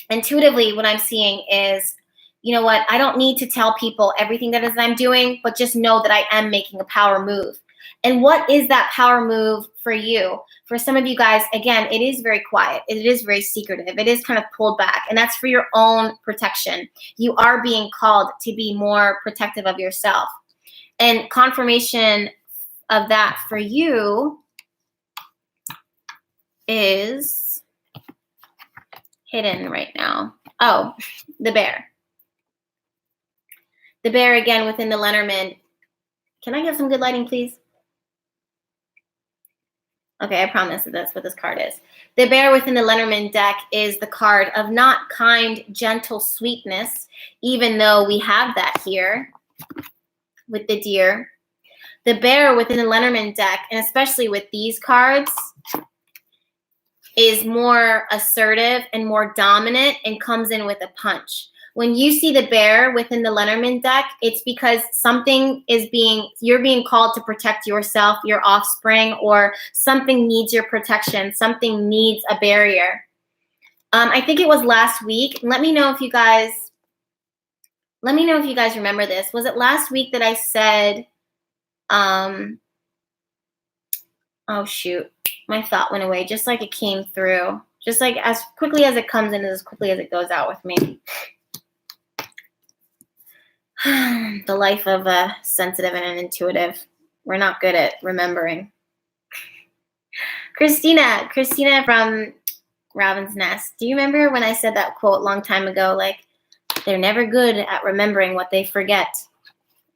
Intuitively, what I'm seeing is, you know what, I don't need to tell people everything that is I'm doing, but just know that I am making a power move. And what is that power move for you? For some of you guys, again, it is very quiet. It is very secretive. It is kind of pulled back, and that's for your own protection. You are being called to be more protective of yourself. And confirmation of that for you is hidden right now. Oh, the bear. The bear again within the Lenormand. Can I get some good lighting, please? Okay, I promise that that's what this card is. The bear within the Lenormand deck is the card of not kind, gentle sweetness, even though we have that here with the deer. The bear within the Lenormand deck, and especially with these cards, is more assertive and more dominant and comes in with a punch. When you see the bear within the Lenormand deck, it's because something is you're being called to protect yourself, your offspring, or something needs your protection. Something needs a barrier. I think it was last week. Let me know if you guys remember this. Was it last week that I said, oh shoot, my thought went away, just like it came through. Just like as quickly as it comes in, as quickly as it goes out with me. The life of a sensitive and an intuitive. We're not good at remembering. Christina from Robin's Nest. Do you remember when I said that quote a long time ago? Like, they're never good at remembering what they forget.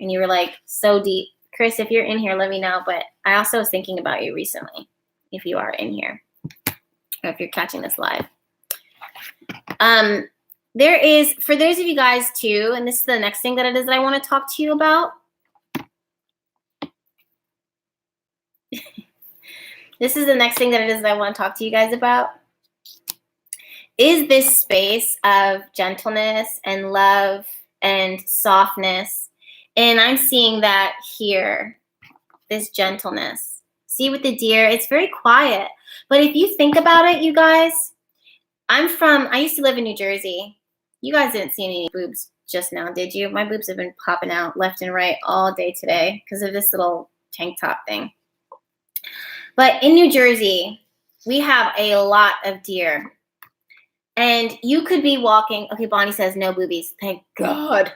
And you were like, so deep. Chris, if you're in here, let me know. But I also was thinking about you recently, if you are in here, or if you're catching this live. There is, for those of you guys too, and this is the next thing that it is that I want to talk to you about. This is the next thing that it is that I want to talk to you guys about. Is this space of gentleness and love and softness. And I'm seeing that here, this gentleness. See with the deer, it's very quiet. But if you think about it, you guys, I used to live in New Jersey. You guys didn't see any boobs just now, did you? My boobs have been popping out left and right all day today because of this little tank top thing. But in New Jersey, we have a lot of deer. And you could be walking. Okay, Bonnie says no boobies. Thank God.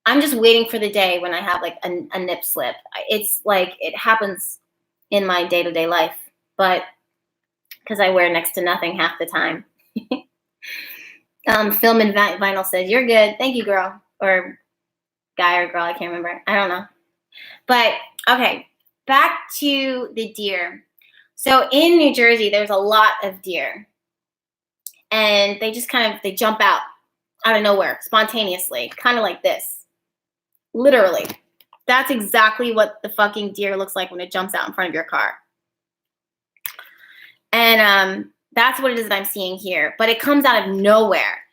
I'm just waiting for the day when I have like a nip slip. It's like it happens in my day-to-day life, but because I wear next to nothing half the time. Film and Vinyl says, you're good. Thank you, girl. Or guy or girl, I can't remember. I don't know. But, okay, back to the deer. So in New Jersey, there's a lot of deer. And they just they jump out of nowhere, spontaneously, kind of like this. Literally. That's exactly what the fucking deer looks like when it jumps out in front of your car. And that's what it is that I'm seeing here. But it comes out of nowhere.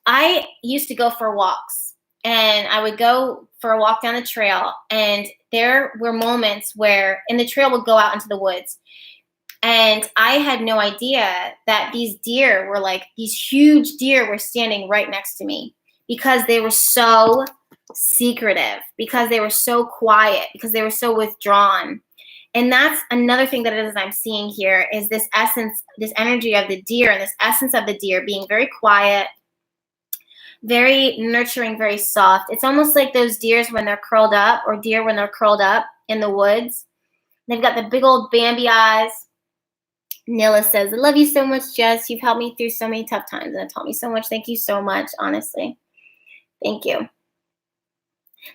I used to go for walks. And I would go for a walk down the trail. And there were moments where, and the trail would go out into the woods. And I had no idea that these deer were like, these huge deer were standing right next to me because they were so secretive, because they were so quiet, because they were so withdrawn. And that's another thing that it is I'm seeing here is this essence, this energy of the deer and this essence of the deer being very quiet, very nurturing, very soft. It's almost like those deers when they're curled up, or deer when they're curled up in the woods. They've got the big old Bambi eyes. Nilla says, I love you so much, Jess. You've helped me through so many tough times and it taught me so much. Thank you so much, honestly. Thank you.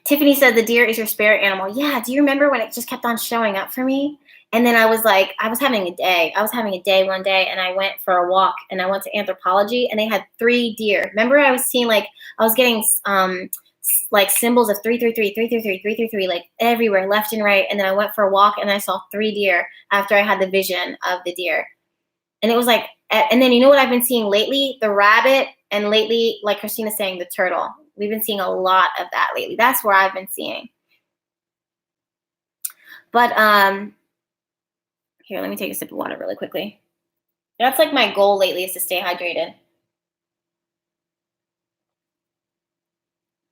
Tiffany said the deer is your spirit animal. Yeah, do you remember when it just kept on showing up for me? And then I was like, I was having a day. I was having a day one day and I went for a walk and I went to Anthropology and they had 3 deer. Remember I was seeing I was getting like symbols of 333, 333, 333, like everywhere, left and right. And then I went for a walk and I saw 3 deer after I had the vision of the deer. And it was like, and then you know what I've been seeing lately? The rabbit, and lately, like Christina's saying, the turtle. We've been seeing a lot of that lately. That's where I've been seeing. But here, let me take a sip of water really quickly. That's like my goal lately is to stay hydrated.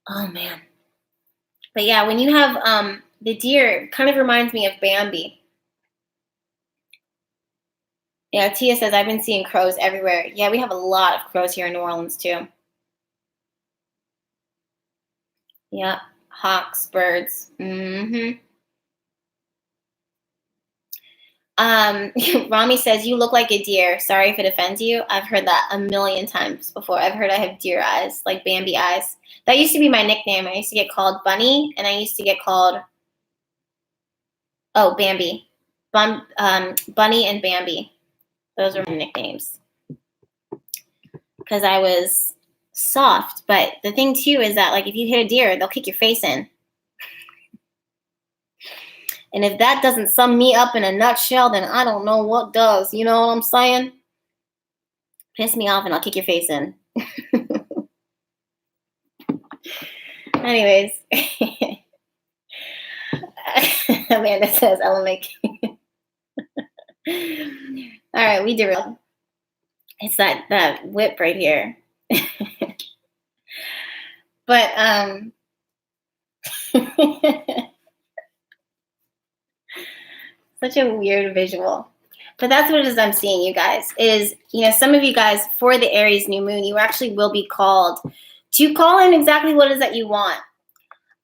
Oh man. But yeah, when you have The deer kind of reminds me of Bambi. Yeah, Tia says, I've been seeing crows everywhere. Yeah, we have a lot of crows here in New Orleans, too. Yeah, hawks, birds. Mm-hmm. Rami says, you look like a deer. Sorry if it offends you. I've heard that a million times before. I've heard I have deer eyes, like Bambi eyes. That used to be my nickname. I used to get called Bunny, and I used to get called, Bambi. Bunny and Bambi. Those were my nicknames. Because I was soft. But the thing, too, is that, like, if you hit a deer, they'll kick your face in. And if that doesn't sum me up in a nutshell, then I don't know what does. You know what I'm saying? Piss me off and I'll kick your face in. Anyways. Amanda says, I will make. All right, we derailed. It's that whip right here. But, such a weird visual. But that's what it is I'm seeing, you guys, is, some of you guys, for the Aries New Moon, you actually will be called to call in exactly what it is that you want.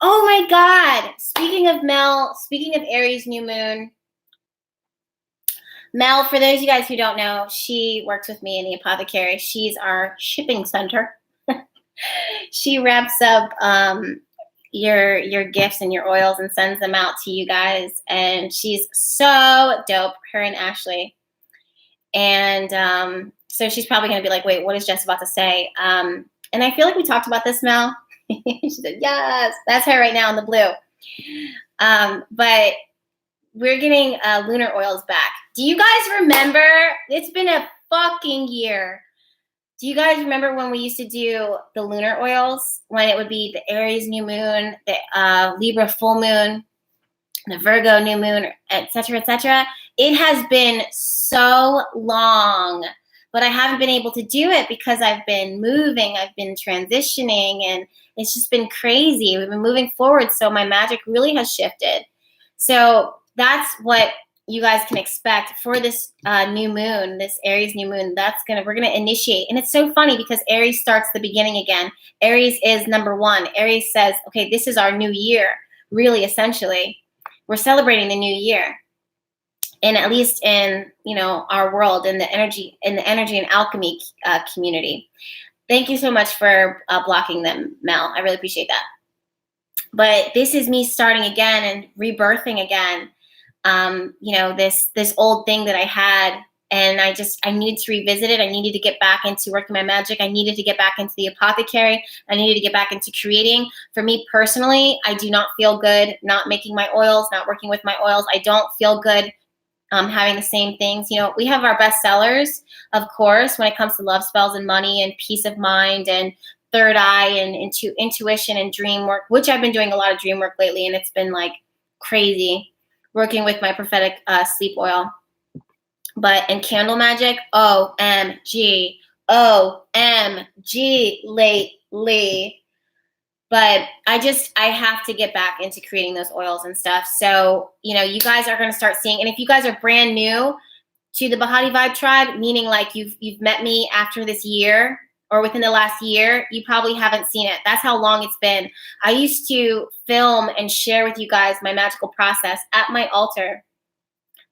Oh, my God. Speaking of Mel, speaking of Aries New Moon, Mel, for those of you guys who don't know, she works with me in the apothecary. She's our shipping center. She wraps up your gifts and your oils and sends them out to you guys. And she's so dope, her and Ashley. And so she's probably going to be like, wait, what is Jess about to say? And I feel like we talked about this, Mel. She said, yes, that's her right now in the blue. But we're getting lunar oils back. Do you guys remember? It's been a fucking year. Do you guys remember when we used to do the lunar oils? When it would be the Aries new moon, the Libra full moon, the Virgo new moon, et cetera, et cetera. It has been so long, but I haven't been able to do it because I've been moving, I've been transitioning, and it's just been crazy. We've been moving forward, so my magic really has shifted. So that's what you guys can expect for this new moon, this Aries new moon. We're gonna initiate, and it's so funny because Aries starts the beginning again. Aries is number one. Aries says, okay, this is our new year. Really, essentially, we're celebrating the new year, and at least in our world, in the energy and alchemy community. Thank you so much for blocking them, Mel. I really appreciate that. But this is me starting again and rebirthing again. This old thing that I had, and I needed to revisit it. I needed to get back into working my magic. I needed to get back into the apothecary. I needed to get back into creating. For me personally, I do not feel good not making my oils, not working with my oils. I don't feel good having the same things. We have our best sellers, of course, when it comes to love spells and money and peace of mind and third eye and intuition and dream work, which I've been doing a lot of dream work lately, and it's been like crazy working with my prophetic sleep oil. But in candle magic, OMG lately. But I have to get back into creating those oils and stuff. So, you guys are going to start seeing, and if you guys are brand new to the Bahati Vibe Tribe, meaning like you've met me after this year or within the last year, you probably haven't seen it. That's how long it's been. I used to film and share with you guys my magical process at my altar.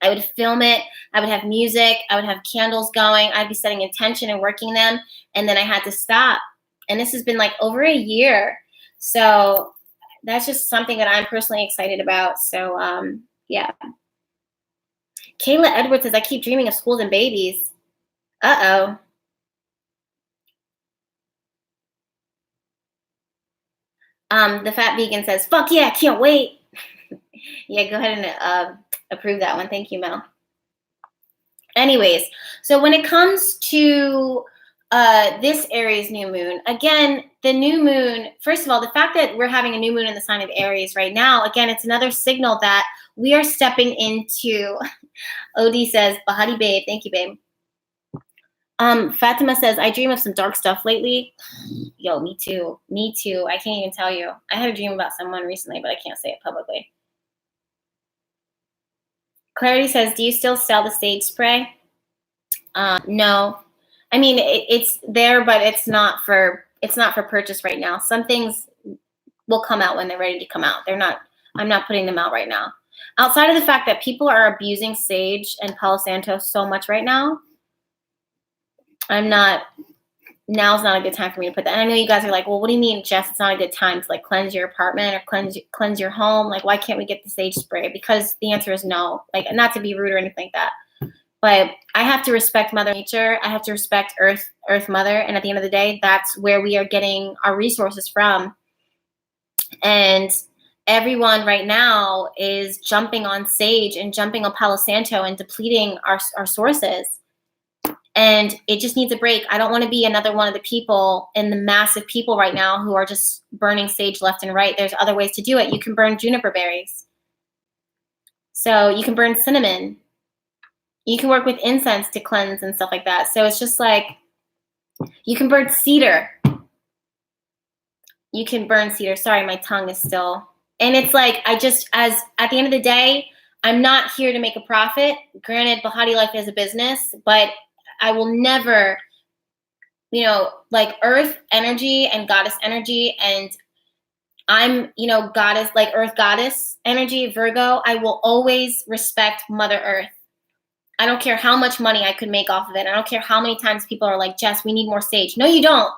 I would film it. I would have music. I would have candles going. I'd be setting intention and working them. And then I had to stop. And this has been like over a year. So that's just something that I'm personally excited about. So, yeah. Kayla Edwards says, I keep dreaming of schools and babies. Uh-oh. The Fat Vegan says, fuck yeah, can't wait. Yeah, go ahead and approve that one. Thank you, Mel. Anyways, so when it comes to this Aries new moon, again, the new moon, first of all, the fact that we're having a new moon in the sign of Aries right now, again, it's another signal that we are stepping into. OD says, Bahati babe, thank you, babe. Fatima says, I dream of some dark stuff lately. Yo, me too. I can't even tell you. I had a dream about someone recently, but I can't say it publicly. Clarity says, do you still sell the sage spray? No. I mean, it's there, but it's not for purchase right now. Some things will come out when they're ready to come out. I'm not putting them out right now. Outside of the fact that people are abusing sage and Palo Santo so much right now, now's not a good time for me to put that. And I know you guys are like, well, what do you mean, Jess, it's not a good time to like cleanse your apartment or cleanse your home? Like, why can't we get the sage spray? Because the answer is no. Like, not to be rude or anything like that. But I have to respect Mother Nature. I have to respect Earth Mother. And at the end of the day, that's where we are getting our resources from. And everyone right now is jumping on sage and jumping on Palo Santo and depleting our sources. And it just needs a break. I don't want to be another one of the people in the massive people right now who are just burning sage left and right. There's other ways to do it. You can burn juniper berries. So you can burn cinnamon. You can work with incense to cleanse and stuff like that. So it's just like, you can burn cedar. You can burn cedar. Sorry, my tongue is still. And it's like, at the end of the day, I'm not here to make a profit. Granted, Bahati Life is a business, but I will never, like earth energy and goddess energy, and I'm, goddess, like earth goddess energy, Virgo, I will always respect Mother Earth. I don't care how much money I could make off of it. I don't care how many times people are like, Jess, we need more sage. No, you don't.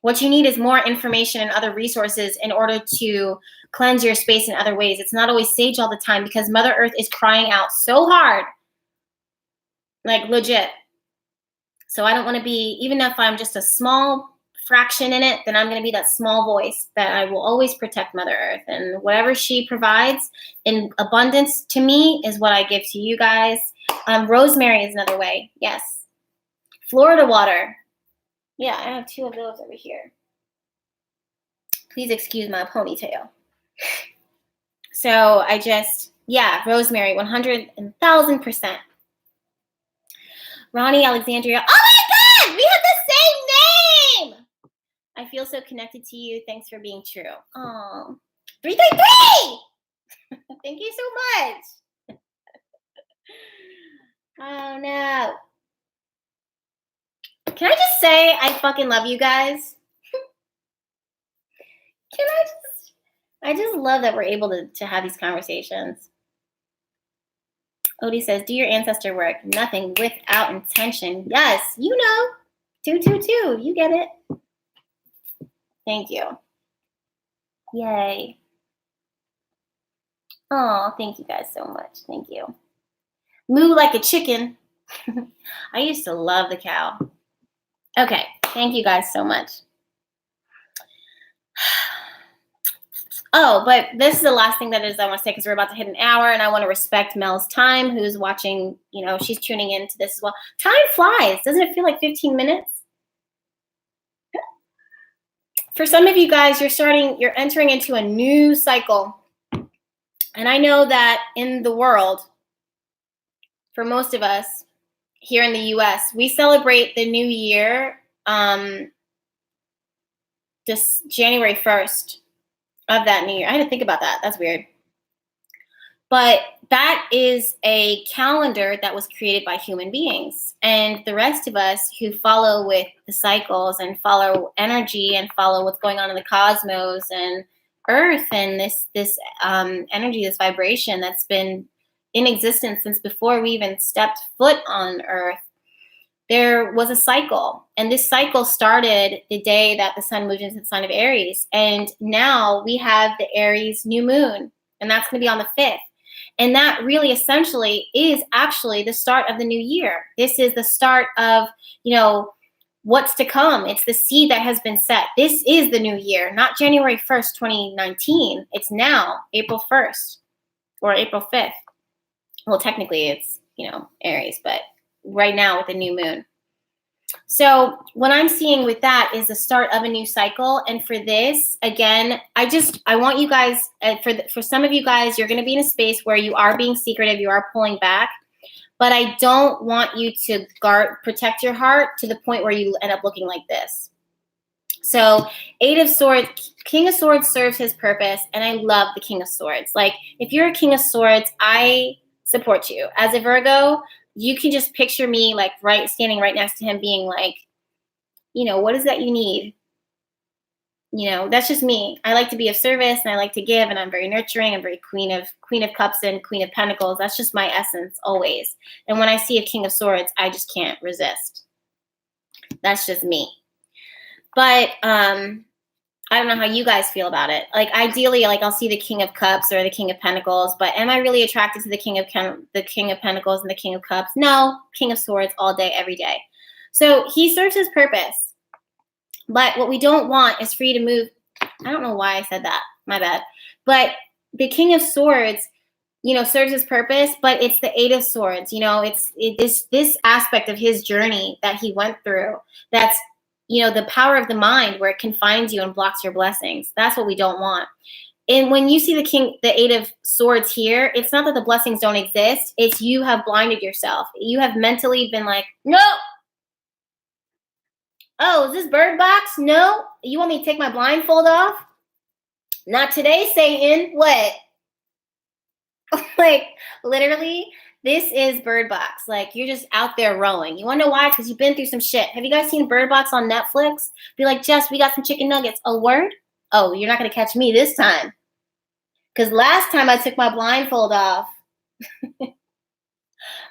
What you need is more information and other resources in order to cleanse your space in other ways. It's not always sage all the time because Mother Earth is crying out so hard. Like, legit. So I don't want to be, even if I'm just a small fraction in it, then I'm going to be that small voice that I will always protect Mother Earth. And whatever she provides in abundance to me is what I give to you guys. Rosemary is another way. Yes. Florida water. Yeah, I have 2 of those over here. Please excuse my ponytail. So rosemary, 100,000%. Ronnie Alexandria. Oh my God, we have the same name. I feel so connected to you. Thanks for being true. Oh, 333. Thank you so much. Oh no. Can I just say I fucking love you guys? I just love that we're able to have these conversations. Odie says, do your ancestor work. Nothing without intention. Yes, 222. You get it. Thank you. Yay. Oh, thank you guys so much. Thank you. Moo like a chicken. I used to love the cow. Okay, thank you guys so much. Oh, but this is the last thing I want to say because we're about to hit an hour and I want to respect Mel's time, who's watching, she's tuning into this as well. Time flies. Doesn't it feel like 15 minutes? For some of you guys, you're entering into a new cycle. And I know that in the world, for most of us here in the US, we celebrate the new year this January 1st. Of that new year. I had to think about that. That's weird. But that is a calendar that was created by human beings. And the rest of us who follow with the cycles and follow energy and follow what's going on in the cosmos and Earth and this energy, this vibration that's been in existence since before we even stepped foot on Earth, there was a cycle. And this cycle started the day that the sun moved into the sign of Aries. And now we have the Aries New Moon. And that's going to be on the 5th. And that really essentially is actually the start of the new year. This is the start of, what's to come. It's the seed that has been set. This is the new year, not January 1st, 2019. It's now April 1st or April 5th. Well, technically it's, Aries, but right now with the new moon. So what I'm seeing with that is the start of a new cycle. And for this, again, I want you guys, for some of you guys, you're going to be in a space where you are being secretive, you are pulling back, but I don't want you to protect your heart to the point where you end up looking like this. So 8 of Swords, King of Swords serves his purpose. And I love the King of Swords. Like if you're a King of Swords, I support you. As a Virgo, you can just picture me like standing right next to him being like, what is that you need? That's just me. I like to be of service and I like to give, and I'm very nurturing. I'm very Queen of Cups and Queen of Pentacles. That's just my essence always. And when I see a King of Swords, I just can't resist. That's just me. But I don't know how you guys feel about it. Like ideally, like I'll see the King of Cups or the King of Pentacles, but am I really attracted to the King of Pentacles and the King of Cups? No, King of Swords all day, every day. So he serves his purpose. But what we don't want is for you to move. I don't know why I said that. My bad. But the King of Swords, serves his purpose, but it's the Eight of Swords. It's this aspect of his journey that he went through. That's, the power of the mind where it confines you and blocks your blessings. That's what we don't want. And when you see the Eight of Swords here, it's not that the blessings don't exist. It's you have blinded yourself. You have mentally been like, no. Oh, is this bird box? No. You want me to take my blindfold off? Not today, Satan. What? Like, literally, this is Bird Box. Like, you're just out there rowing. You want to know why? Because you've been through some shit. Have you guys seen Bird Box on Netflix? Be like, Jess, we got some chicken nuggets. A word? Oh, you're not going to catch me this time. Because last time I took my blindfold off,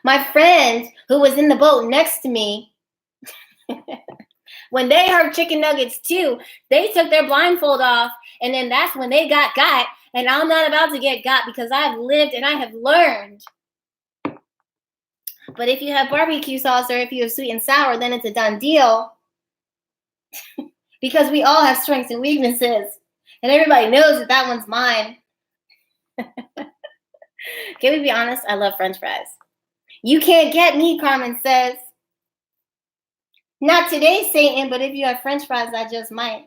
my friend who was in the boat next to me, when they heard chicken nuggets too, they took their blindfold off, and then that's when they got. And I'm not about to get got because I've lived and I have learned. But if you have barbecue sauce or if you have sweet and sour, then it's a done deal. Because we all have strengths and weaknesses. And everybody knows that one's mine. Can we be honest? I love French fries. You can't get me, Carmen says. Not today, Satan, but if you have French fries, I just might.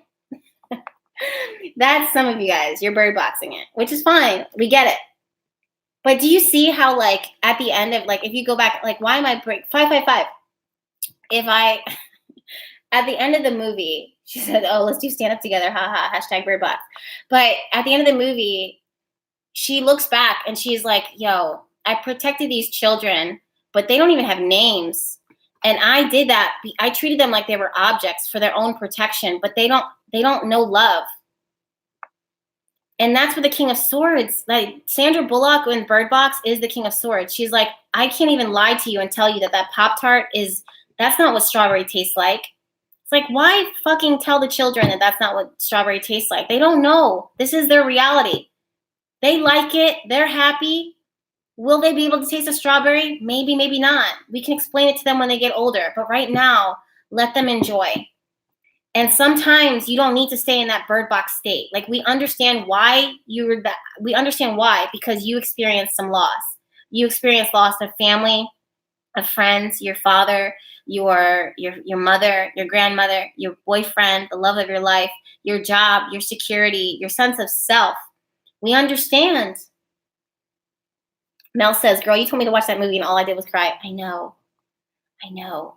That's some of you guys. You're bird boxing it, which is fine. We get it. But do you see how, like, at the end of, like, if you go back, like, why am I break 555? At the end of the movie, she said, oh, let's do stand up together. Ha ha. #bird box. But at the end of the movie, she looks back and she's like, yo, I protected these children, but they don't even have names. And I did that. I treated them like they were objects for their own protection, but they don't know love. And that's what the King of Swords, like Sandra Bullock in Bird Box is the King of Swords. She's like, I can't even lie to you and tell you that Pop-Tart that's not what strawberry tastes like. It's like, why fucking tell the children that that's not what strawberry tastes like? They don't know. This is their reality. They like it. They're happy. Will they be able to taste a strawberry? Maybe, maybe not. We can explain it to them when they get older. But right now, let them enjoy. And sometimes you don't need to stay in that bird box state. Like, we understand why we understand why, because you experienced some loss. You experienced loss of family, of friends, your father, your mother, your grandmother, your boyfriend, the love of your life, your job, your security, your sense of self. We understand. Mel says, girl, you told me to watch that movie and all I did was cry. I know.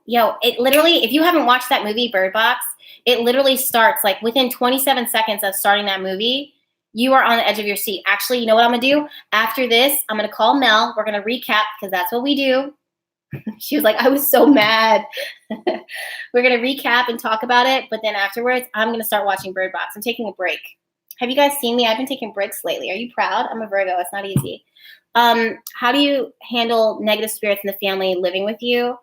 Yo, it literally, if you haven't watched that movie, Bird Box, it literally starts like within 27 seconds of starting that movie, you are on the edge of your seat. Actually, you know what I'm going to do? After this, I'm going to call Mel. We're going to recap because that's what we do. She was like, I was so mad. We're going to recap and talk about it. But then afterwards, I'm going to start watching Bird Box. I'm taking a break. Have you guys seen me? I've been taking breaks lately. Are you proud? I'm a Virgo. It's not easy. How do you handle negative spirits in the family living with you?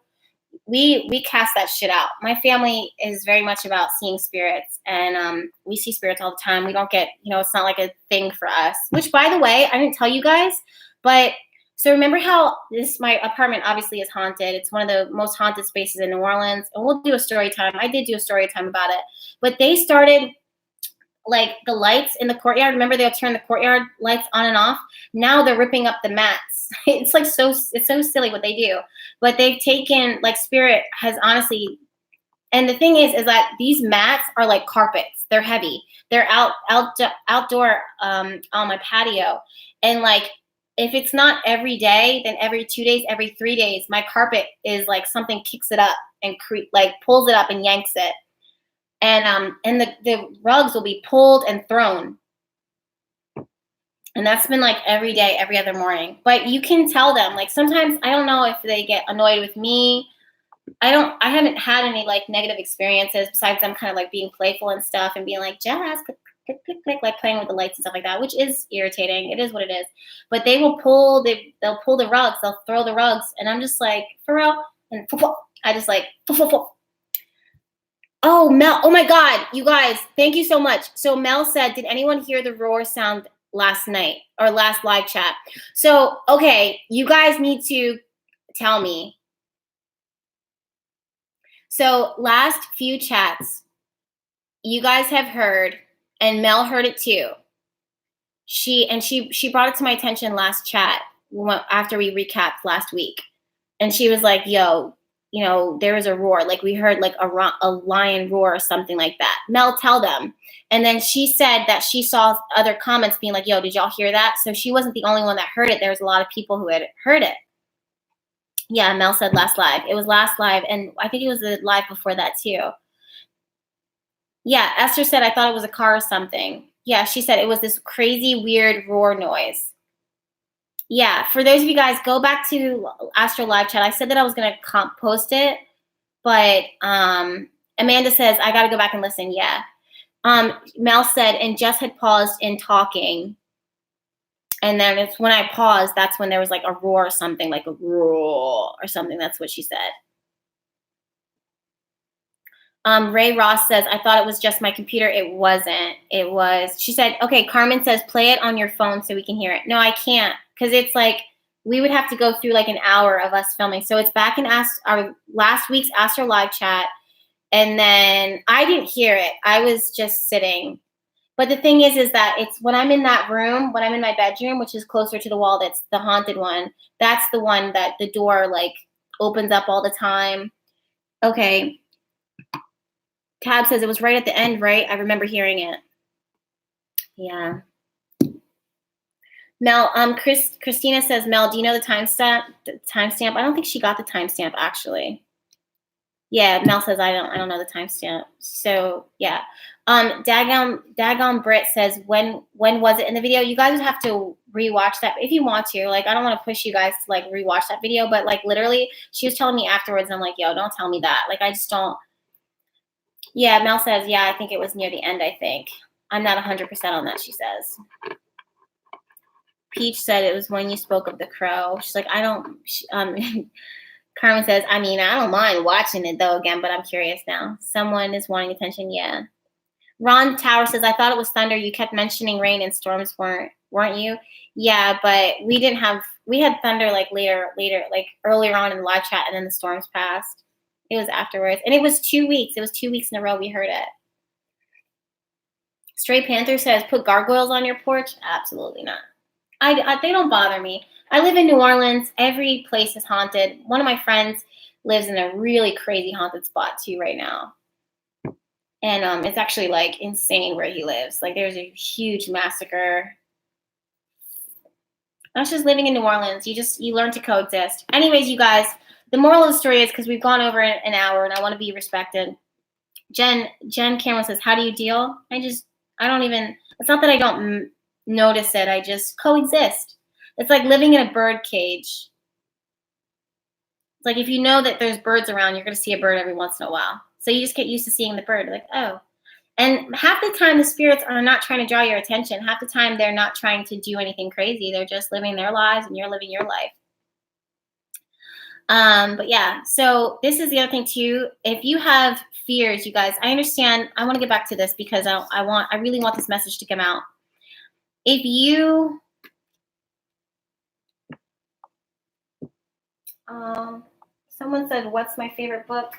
We cast that shit out. My family is very much about seeing spirits, and we see spirits all the time. We don't get, it's not like a thing for us, which, by the way, I didn't tell you guys, but so remember how my apartment obviously is haunted. It's one of the most haunted spaces in New Orleans, and we'll do a story time. I did do a story time about it, but they started like the lights in the courtyard. Remember, they'll turn the courtyard lights on and off. Now they're ripping up the mats. It's like it's so silly what they do, but they've taken, like, spirit has honestly, and the thing is that these mats are like carpets. They're heavy. They're outdoor on my patio, and like, if it's not every day, then every 2 days, every 3 days, my carpet is like something kicks it up and pulls it up and yanks it. And the rugs will be pulled and thrown. And that's been like every day, every other morning. But you can tell them, like sometimes I don't know if they get annoyed with me. I haven't had any like negative experiences besides them kind of like being playful and stuff and being like, Jazz, click, click, click, click, like playing with the lights and stuff like that, which is irritating. It is what it is. But they'll pull the rugs, they'll throw the rugs, and I'm just like, for real? And I just like, oh, Mel, oh my God, you guys, thank you so much. So Mel said, did anyone hear the roar sound last night or last live chat? So, okay, you guys need to tell me. So last few chats, you guys have heard, and Mel heard it too. She brought it to my attention last chat after we recapped last week. And she was like, yo, you know, there was a roar. Like we heard like a lion roar or something like that. Mel, tell them. And then she said that she saw other comments being like, yo, did y'all hear that? So she wasn't the only one that heard it. There was a lot of people who had heard it. Yeah, Mel said last live. It was last live. And I think it was the live before that too. Yeah, Esther said, I thought it was a car or something. Yeah, she said it was this crazy, weird roar noise. Yeah, for those of you guys, go back to Astro Live Chat. I said that I was going to post it, but Amanda says, I got to go back and listen. Yeah. Mel said, and Jess had paused in talking. And then it's when I paused, that's when there was like a roar or something, like a roar or something. That's what she said. Ray Ross says, I thought it was just my computer. It wasn't. It was. She said, okay, Carmen says, play it on your phone so we can hear it. No, I can't, because it's like we would have to go through like an hour of us filming. So it's back in our last week's Astro Live Chat. And then I didn't hear it. I was just sitting. But the thing is that it's when I'm in that room, when I'm in my bedroom, which is closer to the wall, that's the haunted one. That's the one that the door like opens up all the time. Okay. Tab says it was right at the end, right? I remember hearing it. Yeah. Mel, Christina says, Mel, do you know the timestamp? I don't think she got the timestamp actually. Yeah, Mel says I don't know the timestamp. So yeah. Dagon Brit says, when was it in the video? You guys would have to rewatch that if you want to. Like, I don't want to push you guys to like rewatch that video, but like literally, she was telling me afterwards, and I'm like, yo, don't tell me that. Like, I just don't. Yeah, Mel says, yeah, I think it was near the end, I think. I'm not 100% on that, she says. Peach said it was when you spoke of the crow. She's like, I don't, Carmen says, I mean, I don't mind watching it, though, again, but I'm curious now. Someone is wanting attention, yeah. Ron Tower says, I thought it was thunder. You kept mentioning rain and storms, weren't you? Yeah, but we had thunder, like, later, like, earlier on in the live chat, and then the storms passed. It was afterwards. And it was 2 weeks. It was 2 weeks in a row we heard it. Stray Panther says, put gargoyles on your porch? Absolutely not. They don't bother me. I live in New Orleans. Every place is haunted. One of my friends lives in a really crazy haunted spot, too, right now. And it's actually, like, insane where he lives. Like, there's a huge massacre. That's just living in New Orleans. You learn to coexist. Anyways, you guys, the moral of the story is, because we've gone over an hour and I want to be respected. Jen Cameron says, how do you deal? It's not that I don't notice it. I just coexist. It's like living in a bird cage. It's like if you know that there's birds around, you're going to see a bird every once in a while. So you just get used to seeing the bird. Like, oh. And half the time the spirits are not trying to draw your attention. Half the time they're not trying to do anything crazy. They're just living their lives and you're living your life. But yeah, so this is the other thing too. If you have fears, you guys, I understand. I want to get back to this because I really want this message to come out. If you, someone said, what's my favorite book?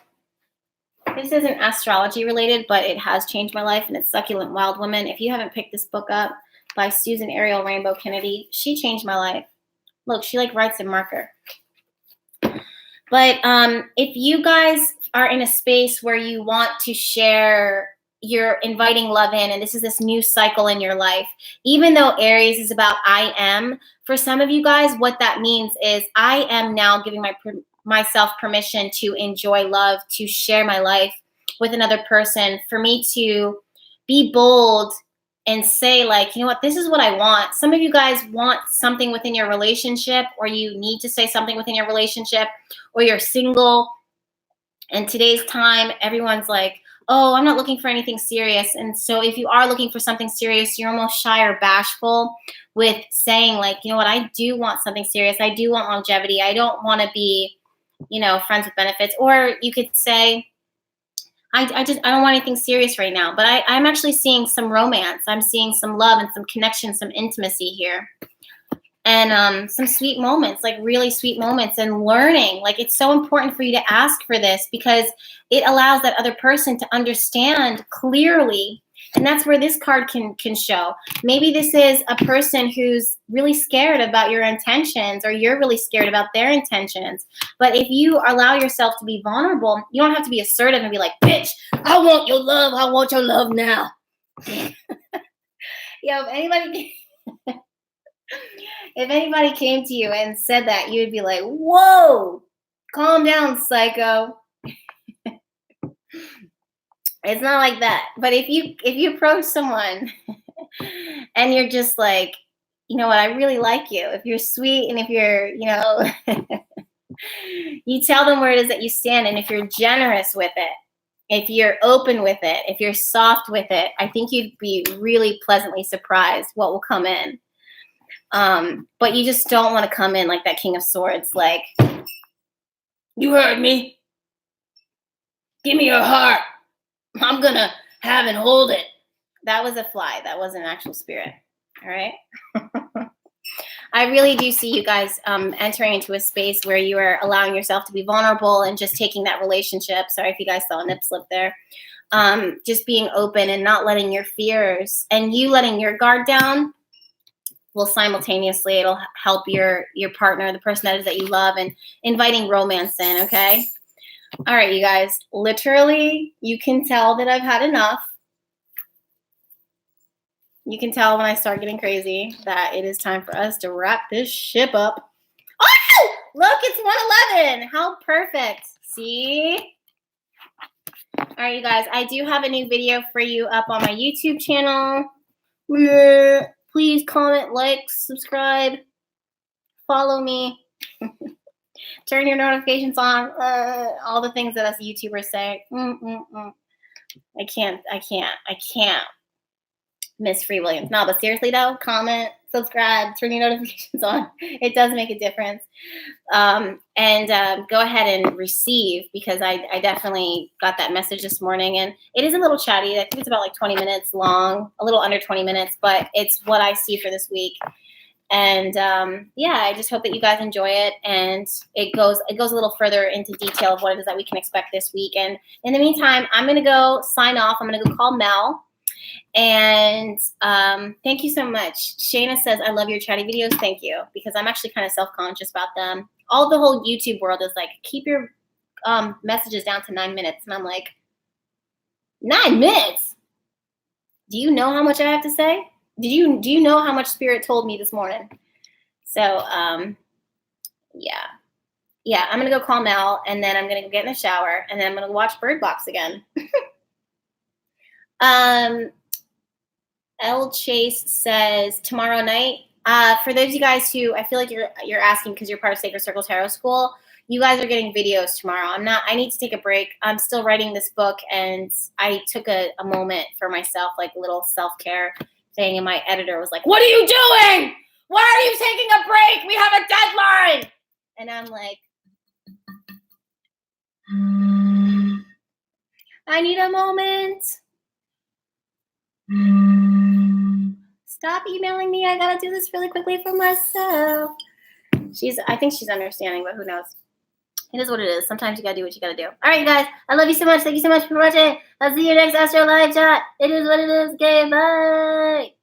This isn't astrology related, but it has changed my life, and it's Succulent Wild Woman. If you haven't picked this book up by Susan Ariel Rainbow Kennedy, she changed my life. Look, she like writes in marker. But if you guys are in a space where you want to share, you're inviting love in, and this is this new cycle in your life, even though Aries is about I am, for some of you guys, what that means is I am now giving myself permission to enjoy love, to share my life with another person, for me to be bold and say, like, you know what, this is what I want. Some of you guys want something within your relationship, or you need to say something within your relationship, or you're single. And today's time, everyone's like, oh, I'm not looking for anything serious. And so if you are looking for something serious, you're almost shy or bashful with saying, like, you know what, I do want something serious. I do want longevity. I don't want to be, friends with benefits. Or you could say, I don't want anything serious right now, but I'm actually seeing some romance. I'm seeing some love and some connection, some intimacy here. And some sweet moments, like really sweet moments, and learning. Like, it's so important for you to ask for this, because it allows that other person to understand clearly. And that's where this card can show. Maybe this is a person who's really scared about your intentions, or you're really scared about their intentions. But if you allow yourself to be vulnerable, you don't have to be assertive and be like, bitch, I want your love. I want your love now. If anybody came to you and said that, you would be like, whoa, calm down, psycho. It's not like that. But if you approach someone and you're just like, you know what, I really like you. If you're sweet, and if you're, you tell them where it is that you stand. And if you're generous with it, if you're open with it, if you're soft with it, I think you'd be really pleasantly surprised what will come in. But you just don't want to come in like that King of Swords, like, you heard me. Give me your heart. I'm going to have and hold it. That was a fly. That was an actual spirit. All right. I really do see you guys entering into a space where you are allowing yourself to be vulnerable and just taking that relationship. Sorry if you guys saw a nip slip there. Just being open and not letting your fears, and you letting your guard down, will simultaneously, it'll help your partner, the person that is that you love, and inviting romance in. Okay. All right, you guys, literally, you can tell that I've had enough. You can tell when I start getting crazy that it is time for us to wrap this ship up. Oh, look, it's 111. How perfect. See? All right, you guys, I do have a new video for you up on my YouTube channel. Please comment, like, subscribe, follow me. Turn your notifications on, all the things that us YouTubers say. I can't miss Free Williams. No, but seriously though, comment, subscribe, turn your notifications on. It does make a difference. And go ahead and receive, because I definitely got that message this morning, and it is a little chatty. I think it's about like 20 minutes long, a little under 20 minutes, but it's what I see for this week. And yeah, I just hope that you guys enjoy it, and it goes a little further into detail of what it is that we can expect this week. And in the meantime, I'm going to go sign off. I'm going to go call Mel. And thank you so much. Shayna says, I love your chatty videos. Thank you, because I'm actually kind of self-conscious about them. All the whole YouTube world is like, keep your messages down to 9 minutes. And I'm like, 9 minutes? Do you know how much I have to say? Do you know how much Spirit told me this morning? So, yeah, I'm going to go call Mel, and then I'm going to get in the shower, and then I'm going to watch Bird Box again. L Chase says tomorrow night. For those of you guys who, I feel like you're asking because you're part of Sacred Circle Tarot School, you guys are getting videos tomorrow. I need to take a break. I'm still writing this book, and I took a moment for myself, like a little self-care thing, and my editor was like, what are you doing? Why are you taking a break? We have a deadline. And I'm like, I need a moment. Stop emailing me. I gotta do this really quickly for myself. I think she's understanding, but who knows? It is what it is. Sometimes you gotta do what you gotta do. All right, you guys. I love you so much. Thank you so much for watching. I'll see you next Astro Live Chat. It is what it is. Okay, bye.